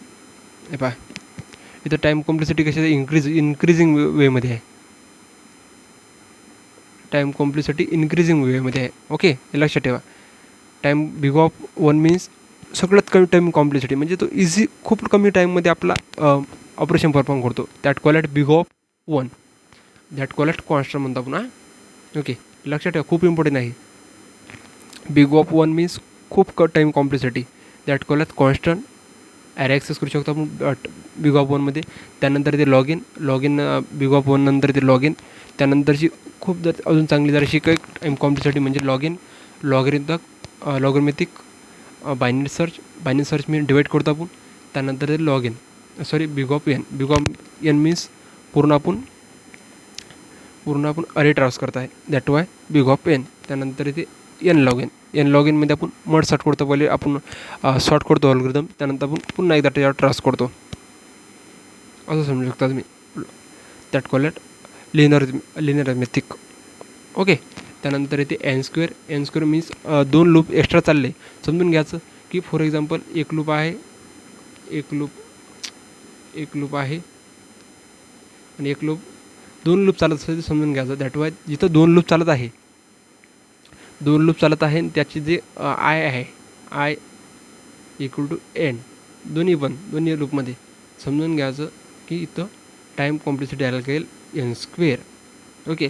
हे पहा इथं टाईम कॉम्प्लेक्सिटी कशी इन्क्रीजिंग वेमध्ये आहे. टाईम कॉम्प्लेक्सिटी इन्क्रीजिंग वेमध्ये आहे. ओके. हे लक्षात ठेवा. टाईम बिग ऑफ 1 मीन्स सगळ्यात कमी टाईम कॉम्प्लेक्सिटी म्हणजे तो इझी खूप कमी टाईममध्ये आपला ऑपरेशन परफॉर्म करतो. That call at big of 1. That call at constant म्हणतो आपण. ओके. लक्षात ठेवा खूप इम्पॉर्टंट आहे. बिग ऑफ 1 मीन्स खूप time complexity. That call at constant. Array access करू शकतो आपण बिग ऑफ 1मध्ये. त्यानंतर ते लॉग इन बिग ऑफ 1 नंतर ते लॉग इन. त्यानंतरची खूप जर अजून चांगली जराशी काही टाईम कॉम्प्लेक्सिटी म्हणजे लॉगरिथमिक बायनरी सर्च मी डिवाईड करतो आपण. त्यानंतर ते log in big of n means पूर्ण आपण अरे ट्रान्स करत आहे. That why big of n. त्यानंतर ते एन लॉग इनमध्ये आपण मड सॉर्ट करतो. पहिले आपण सॉर्ट करतो अल्गोरिदम. त्यानंतर आपण पुन्हा एकदा त्याच्यावर ट्रान्स करतो. असं समजू शकता तुम्ही. That call at linear method. Okay. त्यानंतर येते n square means 2 loop extra चालले. समजून घ्यायचं की फॉर एक्झाम्पल एक लूप आहे आणि एक लूप 2 लूप चालत असेल ते समजून घ्यायचं. दॅट वाय जिथं 2 लूप चालत आहे आणि त्याची जे आय इक्वल टू एन दोन्ही लूपमध्ये समजून घ्यायचं की इथं टाईम कॉम्प्लेक्सिटी यायला लागेल एन स्क्वेअर. ओके.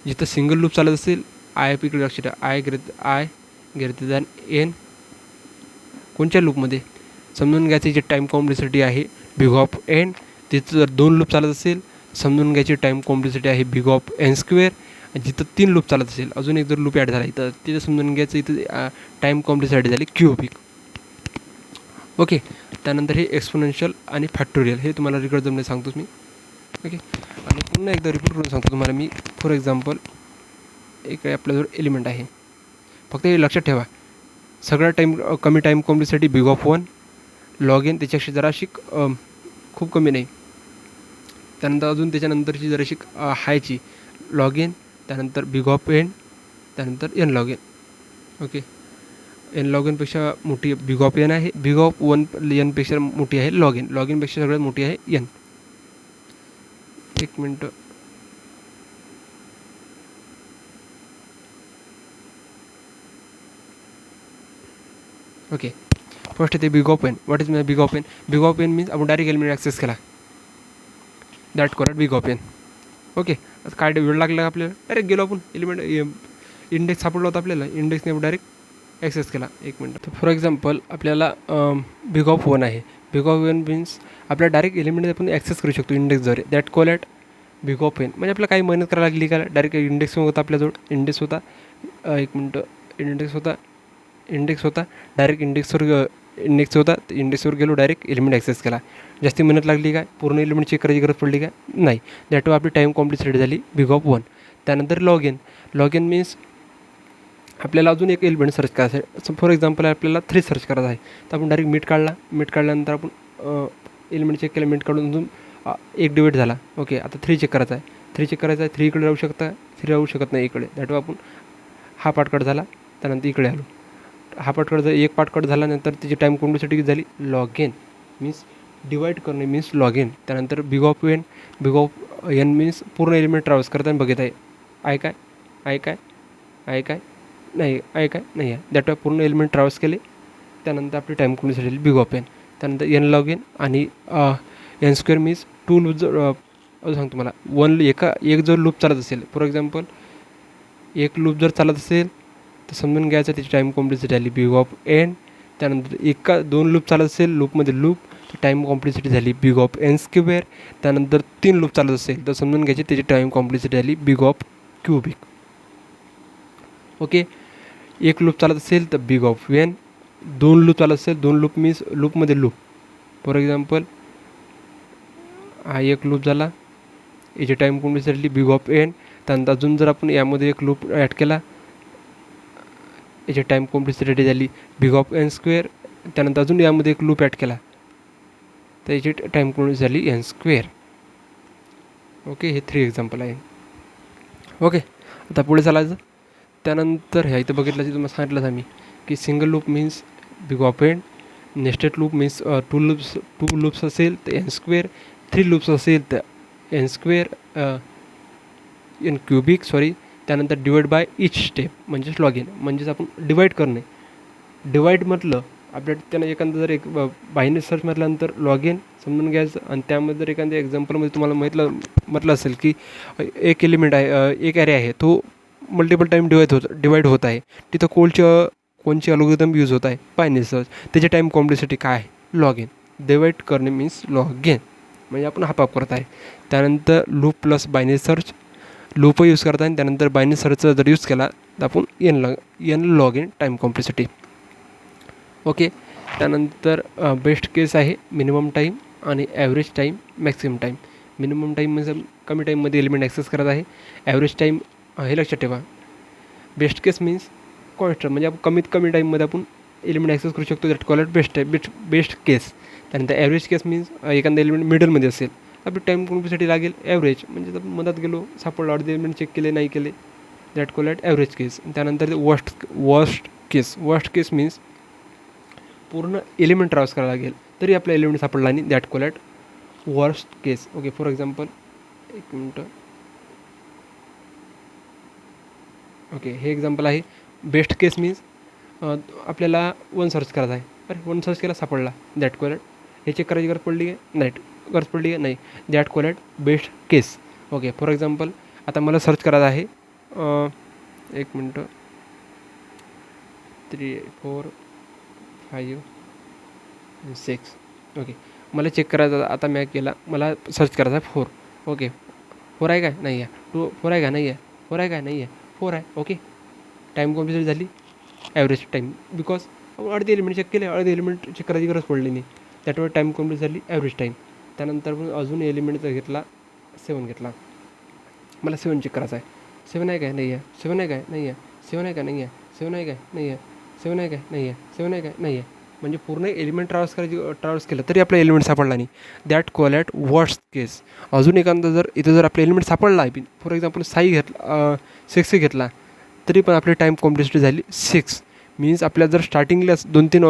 जिथं सिंगल लूप चालत असेल आय इकडे लक्षात आय ग्रेटर दॅन एन. कोणत्या लूपमध्ये समजून घ्यायची जी टाईम कॉम्प्लेक्सिटी आहे बिग ऑफ एन. तिथं जर 2 लूप चालत असेल समजून घ्यायची टाईम कॉम्प्लेक्सिटी आहे बिग ऑफ एन स्क्वेअर. जिथं 3 लूप चालत असेल अजून एक जर लूप ॲड झाला तर तिथं समजून घ्यायचं इथं टाईम कॉम्प्लेक्सिटी झाली क्यूबिक. ओके. त्यानंतर हे एक्सपोनेन्शियल आणि फॅक्टोरियल हे तुम्हाला रिकॉर्ड सांगतोच मी. ओके. आणि पुन्हा एकदा रिपीट करून सांगतो तुम्हाला मी. फॉर एक्झाम्पल एक आपल्याजवळ एलिमेंट आहे. फक्त हे लक्षात ठेवा सगळा कमी time complexity big of 1. Log n त्याच्याशी जराशी खूप कमी नाही. त्यानंतर अजून त्याच्यानंतरची जराशी हायची लॉग इन. त्यानंतर बिग ऑफ एन. त्यानंतर n log n. Okay. N log इनपेक्षा मोठी बिग ऑफ एन आहे. बिग ऑफ 1 एनपेक्षा मोठी आहे लॉग इनपेक्षा सगळ्यात मोठी आहे एन. एक मिनटं. ओके. फर्स्ट येते big of n. What is big of n? Big of n means आपण डायरेक्ट एलिमेंट ॲक्सेस केला. That call big of n. Okay. आता काय वेळ लागला आपल्याला डायरेक्ट गेलो आपण एलिमेंट इंडेक्स सापडला होता आपल्याला. इंडेक्सने डायरेक्ट ॲक्सेस केला. एक मिनटं. तर फॉर एक्झाम्पल आपल्याला बिग ऑफ 1 आहे. बिग ऑफ एन मीन्स आपल्या डायरेक्ट एलिमेंट आपण ॲक्सेस करू शकतो इंडेक्सद्वारे. That call at big of n. म्हणजे आपल्याला काही मेहनत करायला लागली का, डायरेक्ट इंडेक्स होता आपल्याजवळ. इंडेक्स होता, एक मिनटं, इंडेक्स होता डायरेक्ट इंडेक्स होता. इंडेक्सवर गेलो, डायरेक्ट एलिमेंट ॲक्सेस केला. जास्ती मेहनत लागली काय, पूर्ण एलिमेंट चेक करायची गरज पडली का, नाही. दॅट आपली टाईम कॉम्प्लिसिटी झाली बिग ऑफ 1. त्यानंतर लॉग इन मीन्स आपल्याला अजून एक एलिमेंट सर्च करायचं आहे. फॉर एक्झाम्पल आपल्याला 3 सर्च करायचं आहे, तर आपण डायरेक्ट मीट काढल्यानंतर आपण एलिमेंट चेक केलं, मीट काढून अजून एक डिवाइड झाला. ओके, आता 3 चेक करायचा आहे. 3 इकडे राहू शकता, 3 राहू शकत नाही इकडे. दॅट आपण हा पार्ट कट झाला, त्यानंतर इकडे आलो. हा पार्ट कट एक पार्ट कट झाल्यानंतर त्याची टाईम कॉम्प्लिसिटी झाली लॉग एन. मीन्स डिवाईड करणे मीन्स लॉग एन. त्यानंतर बिग ऑफ एन मीन्स पूर्ण एलिमेंट ट्रॅव्हल्स करताना बघत आहे. आहे काय नाही आहे. दॅट पूर्ण एलिमेंट ट्रॅव्हल्स केले. त्यानंतर आपली टाईम कॉम्प्लिसिटी झाली बिग ऑफ एन. त्यानंतर एन लॉग एन आणि एन स्क्वेअर मीन्स 2 लूप. जर सांगतो मला एक जर लूप चालत असेल, फॉर एक्झाम्पल एक लूप जर चालत असेल तर समजून घ्यायचं त्याची टाईम कॉम्प्लिसिटी झाली बिग ऑफ एन. त्यानंतर 2 लूप चालत असेल, लूपमध्ये लूप, तर टाईम कॉम्प्लिसिटी झाली बिग ऑफ एन स्क्वेअर. त्यानंतर 3 लूप चालत असेल तर समजून घ्यायची त्याची टाईम कॉम्प्लिसिटी झाली बिग ऑफ क्यूबिक. ओके, एक लूप चालत असेल तर बिग ऑफ एन. 2 लूप चालत असेल, 2 लूप मीन्स लूपमध्ये लूप. फॉर एक्झाम्पल हा एक लूप झाला, याची टाईम कॉम्प्लिसिटी झाली बिग ऑफ एन. त्यानंतर अजून जर आपण यामध्ये एक लूप ॲड केला, याची टाईम कॉम्प्लिसिटी झाली बिग ऑफ एन स्क्वेअर. त्यानंतर अजून यामध्ये एक लूप ॲड केला तर याची टाईम कॉम्प्लिसिटी झाली एन स्क्वेअर. ओके, हे 3 एक्झाम्पल आहे. ओके, आता पुढे चालायचं. त्यानंतर ह्या इथं बघितलं की तुम्हाला सांगितलंच आम्ही की single loop means big of n. Nested loop means 2 loops असेल तर एन स्क्वेअर. 3 लूप्स असेल तर एन स्क्वेअर एन क्यूबिक त्यानंतर डिवाइड बाय इच स्टेप म्हणजेच लॉग इन. म्हणजेच आपण डिवाईड करणे. डिवाईड म्हटलं आपल्याला त्यानं एखादं जर एक बायनरी सर्च म्हटल्यानंतर लॉग इन समजून घ्यायचं. आणि त्यामध्ये जर एखाद्या एक्झाम्पलमध्ये तुम्हाला म्हटलं असेल की एक एलिमेंट आहे, एक ॲरे आहे, तो मल्टिपल टाईम डिवाईड होत आहे, तिथं कोणची अल्गोरिदम यूज होत आहे, बायनरी सर्च. त्याची टाईम कॉम्प्लिसिटी काय आहे, लॉग इन. डिवाईड करणे मीन्स लॉग इन, म्हणजे आपण हाफ करत आहे. त्यानंतर loop plus binary search, loop use करता आणि त्यानंतर बायनरी सर्चचा जर यूज केला तर आपण n log in time complexity. Okay, त्यानंतर बेस्ट केस आहे मिनिमम टाईम आणि average time, maximum time. Minimum time म्हणजे कमी टाईममध्ये एलिमेंट ॲक्सेस करत आहे. ॲव्हरेज टाईम हे लक्षात ठेवा. बेस्ट केस मीन्स कॉन्स्टंट, म्हणजे आपण कमीत कमी टाईममध्ये आपण एलिमेंट ॲक्सेस करू शकतो. दॅट कॉल इट बेस्ट केस. त्यानंतर ॲव्हरेज केस मीन्स एखादा एलिमेंट मिडलमध्ये असेल आपली टाईम कॉम्प्लिसिटी लागेल ॲव्हरेज. म्हणजे आपण मधात गेलो, सापडलं, अर्धे एलिमेंट चेक केले, नाही केले, दॅट कॉल ॲट ॲव्हरेज केस. त्यानंतर वर्स्ट केस मीन्स पूर्ण एलिमेंट ट्रॅव्हल्स करायला लागेल तरी आपला एलिमेंट सापडला नाही, that call at worst case. Okay, for example एक मिनटं. ओके, हे एक्झाम्पल आहे. बेस्ट केस मीन्स आपल्याला 1 सर्च करायचा आहे, अरे 1 सर्च केला, सापडला, दॅट कॉल ॲट. हे चेक करायची गरज पडली आहे, नाही, that call at best case. Okay, for example आता मला सर्च करायचं आहे, एक मिनटं, 3 4 5 6. ओके, मला चेक करायचं आता मी केला, मला सर्च करायचा आहे 4. ओके, 4 आहे काय, नाही आहे. 4 आहे का, नाही आहे. 4 आहे काय, नाही आहे. 4 आहे. ओके, टाईम कॉम्प्लिसिटी झाली ॲव्हरेज टाईम, बिकॉज अर्धे एलिमेंट चेक केले, अर्धे एलिमेंट चेक करायची गरज पडली नाही, त्याच्यावर टाईम कॉम्प्लिट झाली ॲव्हरेज टाईम. त्यानंतर अजून एलिमेंटचा घेतला 7 घेतला, मला 7 चेक करायचा आहे. 7 आहे काय, नाही आहे. 7 आहे काय, नाही आहे. 7 आहे का, नाही आहे. 7 आहे काय, नाही आहे. 7 आहे काय, नाही आहे. 7 आहे काय, नाही आहे. म्हणजे पूर्ण एलिमेंट ट्रॅव्हल्स केलं तरी आपला एलिमेंट सापडला नाही, दॅट कॉल ॲट वर्स्ट केस. अजून एखादा जर आपला एलिमेंट सापडला आहे, फॉर एक्झाम्पल 6 घेतला तरी पण आपली टाईम कॉम्प्लिसिटी झाली 6. मीन्स आपल्या जर स्टार्टिंगलाच 2-3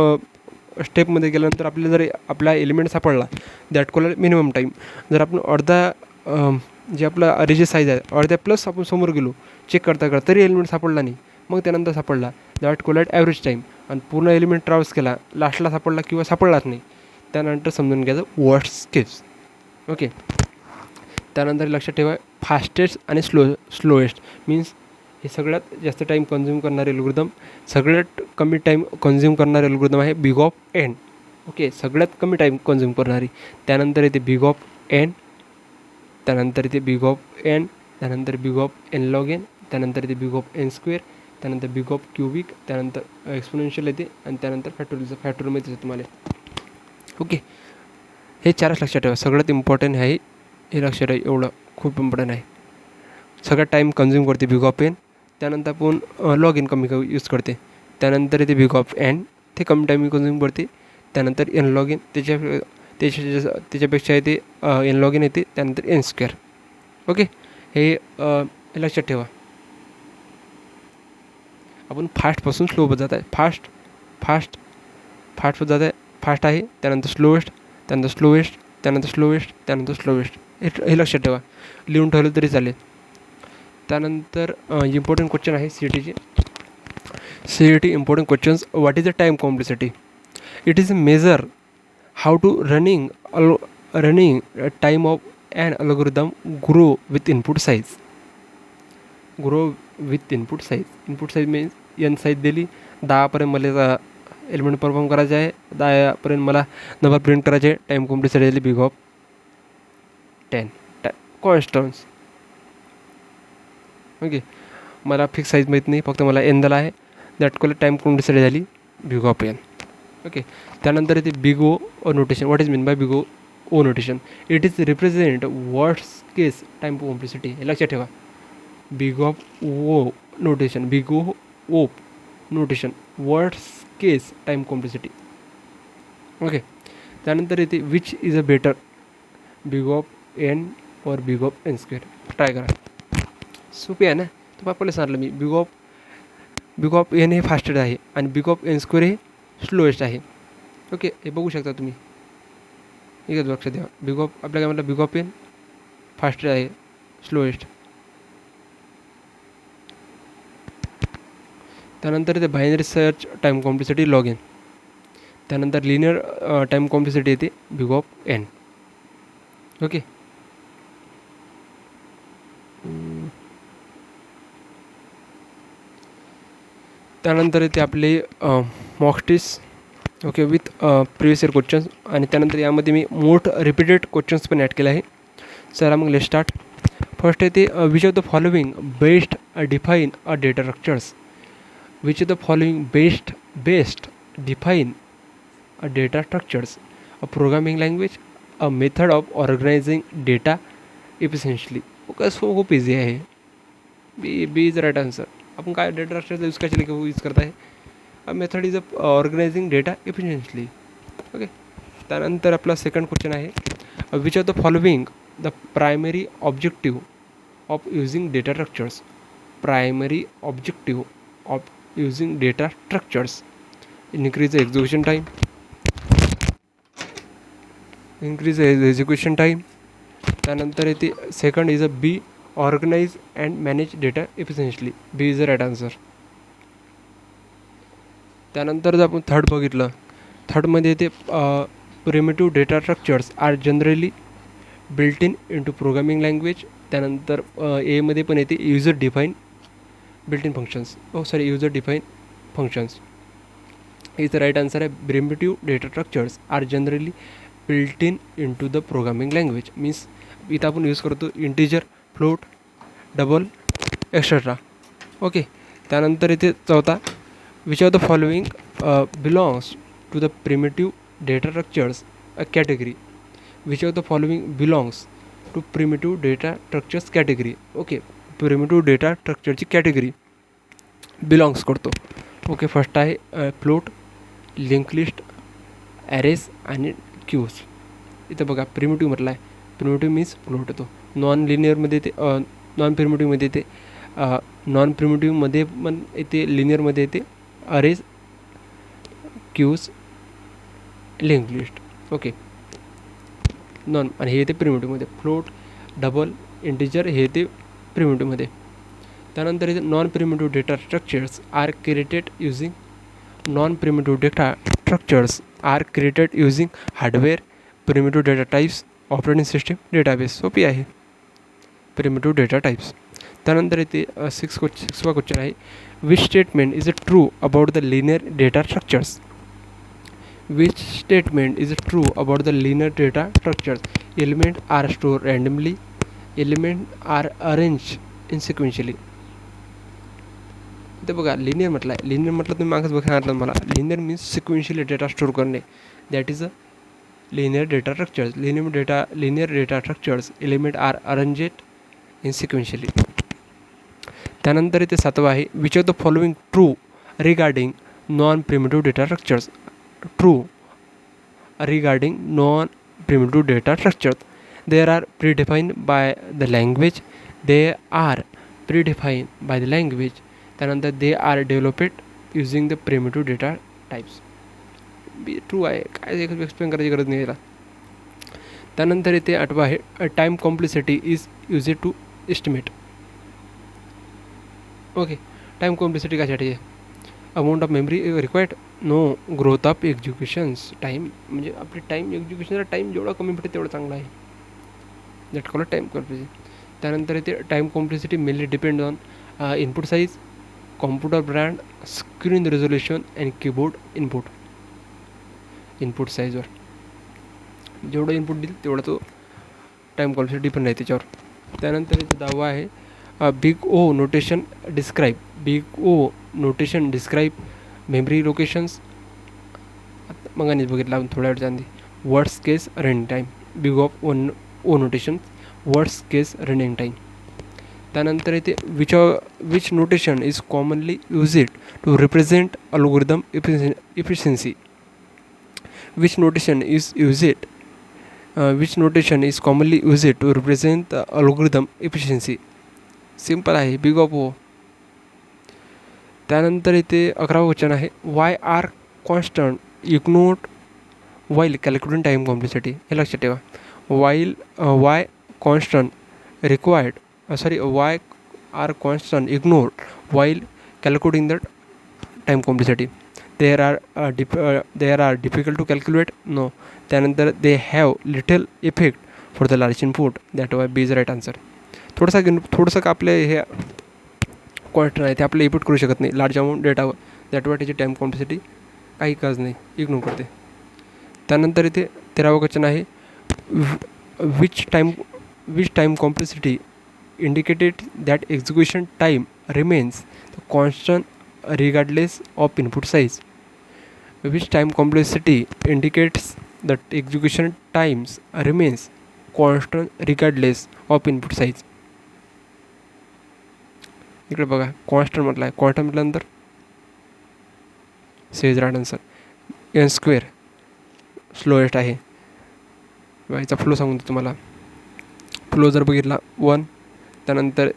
स्टेपमध्ये गेल्यानंतर आपल्याला जर आपला एलिमेंट सापडला, दॅट कॉल मिनिमम टाईम. जर आपण अर्धा जे आपला अरेची साईज आहे अर्ध्या प्लस आपण समोर गेलो चेक करता तरी एलिमेंट सापडला नाही, मग त्यानंतर सापडला, that call at average time. आणि पूर्ण एलिमेंट ट्रॅव्हल्स केला, लास्टला सापडला किंवा सापडलाच नाही, त्यानंतर समजून घ्यायचं वर्स्ट केस. ओके, त्यानंतर लक्षात ठेवा फास्टेस्ट आणि स्लोएस्ट मीन्स हे सगळ्यात जास्त टाईम कन्झ्युम करणारे अल्गोरिदम, सगळ्यात कमी टाईम कन्झ्युम करणारे अल्गोरिदम आहे बिग ऑफ एन. ओके, सगळ्यात कमी टाईम कन्झ्युम करणारी. त्यानंतर येते बिग ऑफ एन, त्यानंतर येते बिग ऑफ एन, त्यानंतर big of n log n, त्यानंतर येते बिग ऑफ एन स्क्वेअर, त्यानंतर बिग ऑफ क्यूबिक, त्यानंतर एक्सपोनेन्शियल येते आणि त्यानंतर फॅक्टोरियलचं माहिती आहे तुम्हाला. ओके, हे चारच लक्षात ठेवा. सगळ्यात इम्पॉर्टंट आहे हे लक्षात ठेवा, एवढं खूप इम्पॉर्टंट आहे. सगळ्यात टाईम कन्झ्युम करते बिग ऑफ एन, त्यानंतर आपण लॉग इन कमी यूज करते. त्यानंतर येते बिग ऑफ एन, ते कमी टाईम कन्झ्युम करते. त्यानंतर एन लॉग इन, त्याच्यापेक्षा येते एन लॉग इन येते, त्यानंतर एन स्क्वेअर. ओके, हे लक्षात ठेवा. आपण फास्टपासून स्लो जात आहे. फास्ट जात आहे, फास्ट आहे, त्यानंतर स्लोवेस्ट, त्यानंतर स्लोवेस्ट, त्यानंतर स्लोवेस्ट, त्यानंतर स्लोवेस्ट. हे लक्षात ठेवा, लिहून ठेवलं तरी चालेल. त्यानंतर इम्पॉर्टंट क्वेश्चन आहे C E T important questions. What is the time complexity? It is a measure how to running time of an algorithm grow with input size. Input size means n size दिली 10पर्यंत मला element perform करायचे आहे, 10पर्यंत मला number print करायचे आहे. Time complexity दिली big of 10 constants. Okay, मला फिक्स साईज माहीत नाही, फक्त मला एन दिला आहे. दॅट कॉल टाईम कॉम्प्लेक्सिटी झाली बिग ऑफ एन. ओके, त्यानंतर येते big O notation. What is mean by big O notation? It is represent worst case time complexity. हे लक्षात ठेवा. Big of O notation, big O notation, worst case time complexity. Okay, त्यानंतर येते which is a better, big of n और big of n square. Try करा, सोपी आहे ना. तुम्हाला पहिले सांगितलं मी, बिग ऑफ एन हे फास्टेस्ट आहे आणि बिग ऑफ एन स्क्वेअर हे स्लोएस्ट आहे. ओके, हे बघू शकता तुम्ही, एकच लक्षात द्या. बिग ऑफ आपल्या काय म्हटलं, बिग ऑफ एन फास्टेस्ट आहे, स्लोएस्ट. त्यानंतर ते binary search time complexity log n. त्यानंतर लिनियर टाईम कॉम्प्लेक्सिटी येते बिग ऑफ एन. ओके, त्यानंतर येते आपले mock test. Okay, with previous year questions. आणि त्यानंतर यामध्ये मी मोस्ट रिपीटेड क्वेश्चन्स पण ॲड केले आहे. चला मग लेट स्टार्ट. फर्स्ट येते which of the following best define a data structures. Which of the following best define a data structures, a programming language, a method of organizing data efficiently. Okay, so खूप easy आहे. B is right answer. आपण काय data स्ट्रक्चरचा use कशाला use करत आहे? A method is a organizing data efficiently. Okay, त्यानंतर आपला सेकंड क्वेश्चन आहे which of the following the primary objective of using data structures. Primary objective of using data structures. increase the execution time. त्यानंतर येते second is a B organise and manage data efficiently. B is the right answer. त्यानंतर जर आपण third बघितलं, थर्डमध्ये येते primitive data structures are generally built in to programming language. त्यानंतर एमध्ये पण येते user define built in functions. User define functions is the right answer आहे. Primitive data structures are generally built in to the programming language. Means इथं आपण use करतो integer, float, double etcetera. Okay, त्यानंतर इथे चौथा which of the following belongs to the primitive data structures a category. Which of the following belongs to primitive data structures category. Okay, primitive data स्ट्रक्चरची category belongs करतो. Okay, first आहे float, link list, arrays आणि queues. इथं बघा primitive म्हटलं आहे. Primitive means float येतो. Non लिनियरमध्ये येते, नॉन प्रिमिटिव्हमध्ये येते, नॉन प्रिमिटिव्हमध्ये पण येते, लिनियरमध्ये येते arrays, queues, link list. Okay, non आणि हे येते प्रिमिटिव्हमध्ये. फ्लोट, डबल, इंटिजर हे येते प्रिमिटिव्हमध्ये. त्यानंतर येते non primitive data structures are created using hardware, primitive data types, operating system, database. सोपी आहे प्रिमिटिव्ह डेटा टाईप्स. त्यानंतर येते सिक्सवा क्वेश्चन आहे which statement is a true about the linear data structures. Which statement is true about the linear data structures? Elements are stored randomly. Elements are arranged in sequentially. इथे बघा linear म्हटलं आहे. Linear म्हटलं तुम्ही मागच बघा मला linear means sequentially data store करणे. That is a linear data structures. Linear data structures element are arranged in sequentially. त्यानंतर इथे 7वा आहे which of the following true regarding non-primitive data structures? True regarding non-primitive data structures. They are predefined by the language. They are predefined by the language. त्यानंतर they are developed using the primitive data types. True आहे, काय explain करायची गरज नाही याला. त्यानंतर इथे 8वा आहे time complexity is use to estimate. Okay, time complexity कशासाठी आहे? Amount of memory required? No, growth of executions time. म्हणजे आपली टाईम एक्झिक्युशनचा टाईम जेवढा कमी पडते तेवढं चांगलं आहे. That called time complexity. त्यानंतर इथे time complexity mainly depend on input size, computer brand, screen resolution and keyboard input साईजवर. जेवढं इनपुट देईल तेवढा तो टाईम कॉम्प्लेक्सिटी डिपेंड आहे त्याच्यावर. त्यानंतर इथे 10वा आहे big O notation describe. Big O notation describe memory locations. मग आणि बघितलं आपण थोड्या वेळ आधी. वर्ड्स case running time. Big of O notation वर्ड्स केस रनिंग टाईम. त्यानंतर इथे which notation is commonly used to represent algorithm efficiency. Which notation is commonly used to represent the algorithm efficiency? Simple आहे, बिग ऑफ ओ. त्यानंतर इथे 11वा question आहे why are constant ignored while calculating time complexity. हे लक्षात ठेवा. Why are constant ignored while calculating the time complexity. There are difficult to calculate? No. त्यानंतर they have little effect for the large input. That why B is right answer. थोडंसं का आपले हे constant आहे ते आपले इनपुट करू शकत नाही लार्ज अमाऊंट डेटावर. दॅट वाय त्याची टाईम कॉम्प्लेक्सिटी काही काज नाही, इग्नोर करते. त्यानंतर इथे 13वा क्वेश्चन आहे which time complexity indicated that execution time remains constant regardless of input size. Which time complexity indicates that execution times remains constant regardless of input size. इकडे बघा कॉन्स्टंट म्हटलं आहे. कॉन्स्टंट म्हटल्यानंतर C's right answer n square slowest आहे. याचा flow सांगून देतो तुम्हाला. फ्लो जर बघितला 1, त्यानंतर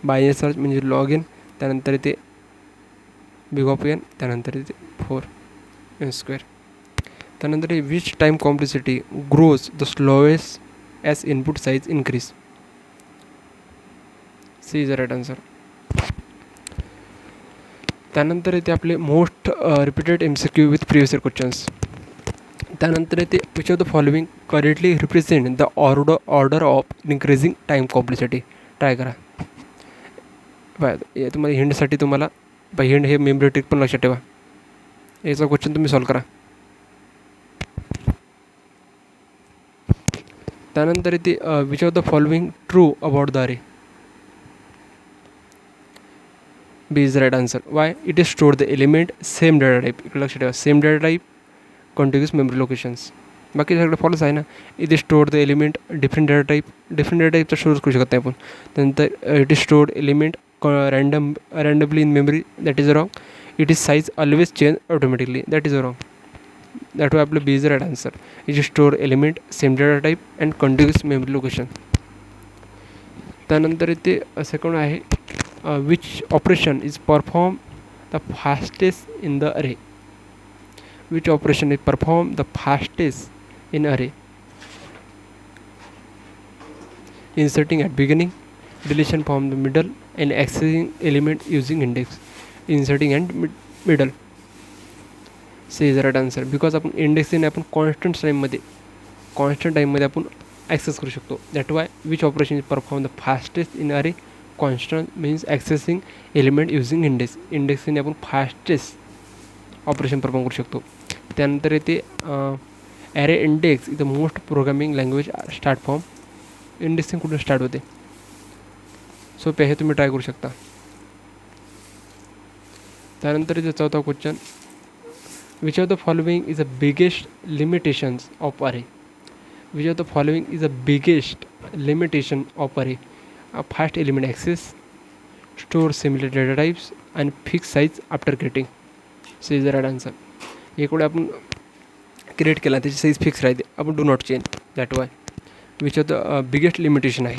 बाय सर्च म्हणजे लॉग इन, त्यानंतर इथे बिग ऑफ एन, त्यानंतर इथे 4 एन स्क्वेअर. त्यानंतर which time complexity grows the slowest as input size increase. C is the right answer. त्यानंतर इथे आपले most repeated MCQ with previous year questions. त्यानंतर इथे which of the following correctly represent the order of increasing time complexity. Try करा. बाय तुम्हाला हिंडसाठी तुम्हाला हिंड हे मेमरी ट्रिक पण लक्षात ठेवा. याचा क्वेश्चन तुम्ही सॉल्व करा. त्यानंतर इथे which of the following true about the array. B is right answer. Why it is store the element same data type. इकडे लक्षात ठेवा same data type contiguous memory locations. बाकी सगळं फॉलोच आहे ना. It is store the element different data टाईपचा store करू शकत नाही आपण. त्यानंतर it is stored element randomly in memory. That is wrong. It is size always change automatically. That is wrong. That way आपलं B is the right answer. It is store element same data type and contiguous memory location. त्यानंतर इथे second आहे which operation is performed the fastest in the array. Which operation is performed the fastest in array? Inserting at beginning, deletion from the middle, and accessing element using index. Inserting and middle. C is the right answer. Because आपण indexing आपण constant टाईममध्ये आपण access करू शकतो. That why which operation is perform the fastest in array. Constant means accessing element using index. Indexing आपण fastest operation perform करू शकतो. त्यानंतर येते ॲरे इंडेक्स इथं most programming language start form. Indexing कुठून स्टार्ट होते, सोपे आहे, तुम्ही ट्राय करू शकता. त्यानंतर इथे चौथा question, which of the following is the biggest limitations of array. Which of the following is the biggest limitation of array. Fast element access, store similar data types आणि fix size after creating. Is the right answer. एक वेळा आपण create केला त्याची size fix राहते, आपण do not change, that why which of the biggest limitation आहे.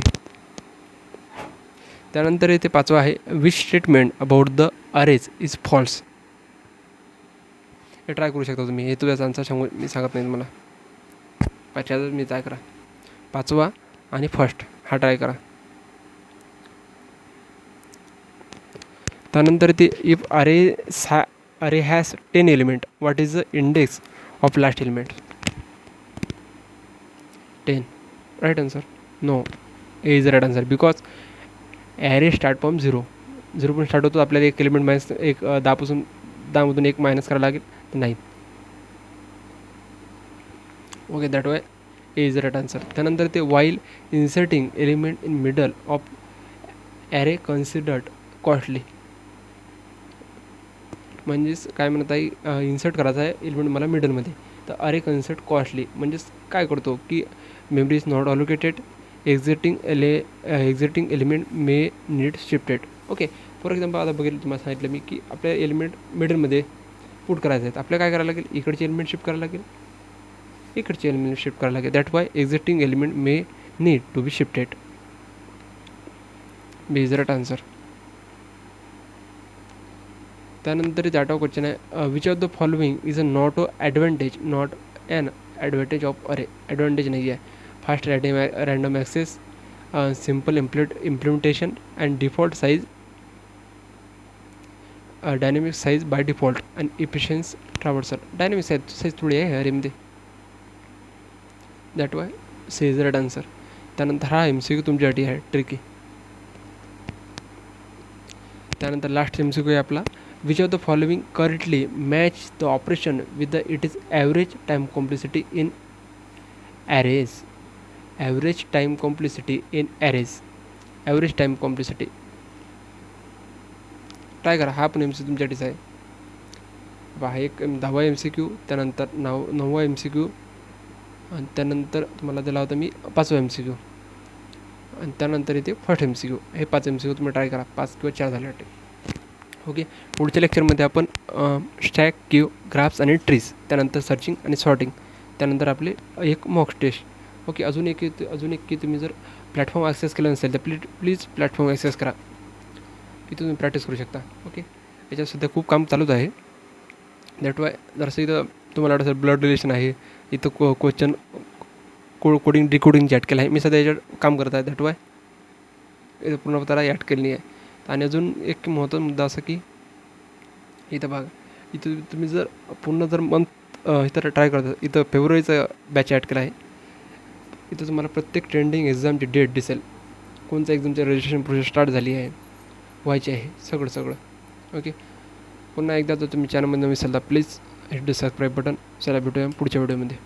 त्यानंतर इथे पाचवा आहे, which statement about the arrays is false. हे ट्राय करू शकता तुम्ही, हे तुझ्याचा आन्सर सांगू मी सांगत नाही तुम्हाला. पाचव्या मी ट्राय करा, पाचवा आणि फर्स्ट हा ट्राय करा. त्यानंतर ते if array has 10 element, what is the index of last element. 10 right answer. No, A is right answer because array start from 0 पण स्टार्ट होतो. आपल्याला एक एलिमेंट मायनस एक 10मधून एक मायनस करायला लागेल, तर नाही. Okay, that why A is right answer. त्यानंतर ते while inserting element in middle of array considered costly. म्हणजेच काय म्हणत आहे, इन्सर्ट करायचा आहे एलिमेंट मला मिडलमध्ये, तर अरे कन्सर्ट कॉस्टली म्हणजेच काय करतो की memory is not allocated, exiting element may need shifted. Okay, for example आता बघितलं तुम्हाला सांगितलं मी की आपल्या एलिमेंट मिडलमध्ये पुट करायचं आहेत, आपल्याला काय करायला लागेल, इकडचे एलिमेंट शिफ्ट करायला लागेल, इकडचे एलिमेंट शिफ्ट करायला लागेल. That why existing element may need to be shifted. B is right answer. त्यानंतर डाटा क्वेश्चन आहे, which of the following is a not an advantage of array. Advantage नाही आहे. Fast random access, simple implementation and default size, dynamic size by default आणि efficiency traversal. Dynamic size थोडी आहे अरेमध्ये, that why C is right answer. त्यानंतर हा MCQ तुमच्यासाठी आहे ट्रिकी. त्यानंतर लास्ट MCQ आहे आपला, which of the following correctly match the operation with the it is average time complexity in arrays. Average time complexity in arrays, average time complexity try करा. हा पण MCQ तुमच्यासाठीच आहे. हा एक 10वा MCQ, त्यानंतर 9वा MCQ, आणि त्यानंतर तुम्हाला दिला होता मी 5वा MCQ, आणि त्यानंतर इथे फर्स्ट MCQ. हे 5 MCQ तुम्ही ट्राय करा, 5 किंवा 4 झाले वाटते. ओके, पुढच्या लेक्चरमध्ये आपण स्टॅक, क्यू, ग्राफ्स आणि ट्रीज, त्यानंतर सर्चिंग आणि सॉर्टिंग, त्यानंतर आपले एक मॉक टेस्ट. ओके, अजून एक की तुम्ही जर प्लॅटफॉर्म ॲक्सेस केलं नसेल तर प्लीज प्लॅटफॉर्म ॲक्सेस करा, इथं तुम्ही प्रॅक्टिस करू शकता. ओके, याच्यात सध्या खूप काम चालूच आहे. दॅट वाय जरासं इथं तुम्हाला वाटतं ब्लड रिलेशन आहे, इथं क्वेश्चन कोडिंग डिकोडिंग ॲड केलं आहे, मी सध्या याच्यात काम करत आहे. दॅट वाय इथं पूर्णपणे ॲड केली आहे. आणि अजून एक महत्त्वाचा मुद्दा असं की इथं बघा, इथं तुम्ही जर पूर्ण जर मंथ इथं ट्राय करता, इथं फेब्रुवारीचं बॅच ॲड केला आहे. इथं तुम्हाला प्रत्येक ट्रेंडिंग एक्झामची डेट दिसेल, कोणत्या एक्झामची रजिस्ट्रेशन प्रोसेस स्टार्ट झाली आहे, व्हायची आहे, सगळं. ओके, पुन्हा एकदा जर तुम्ही चॅनलमध्ये नवीन असाल तर please hit the subscribe button. चला भेटूया पुढच्या व्हिडिओमध्ये.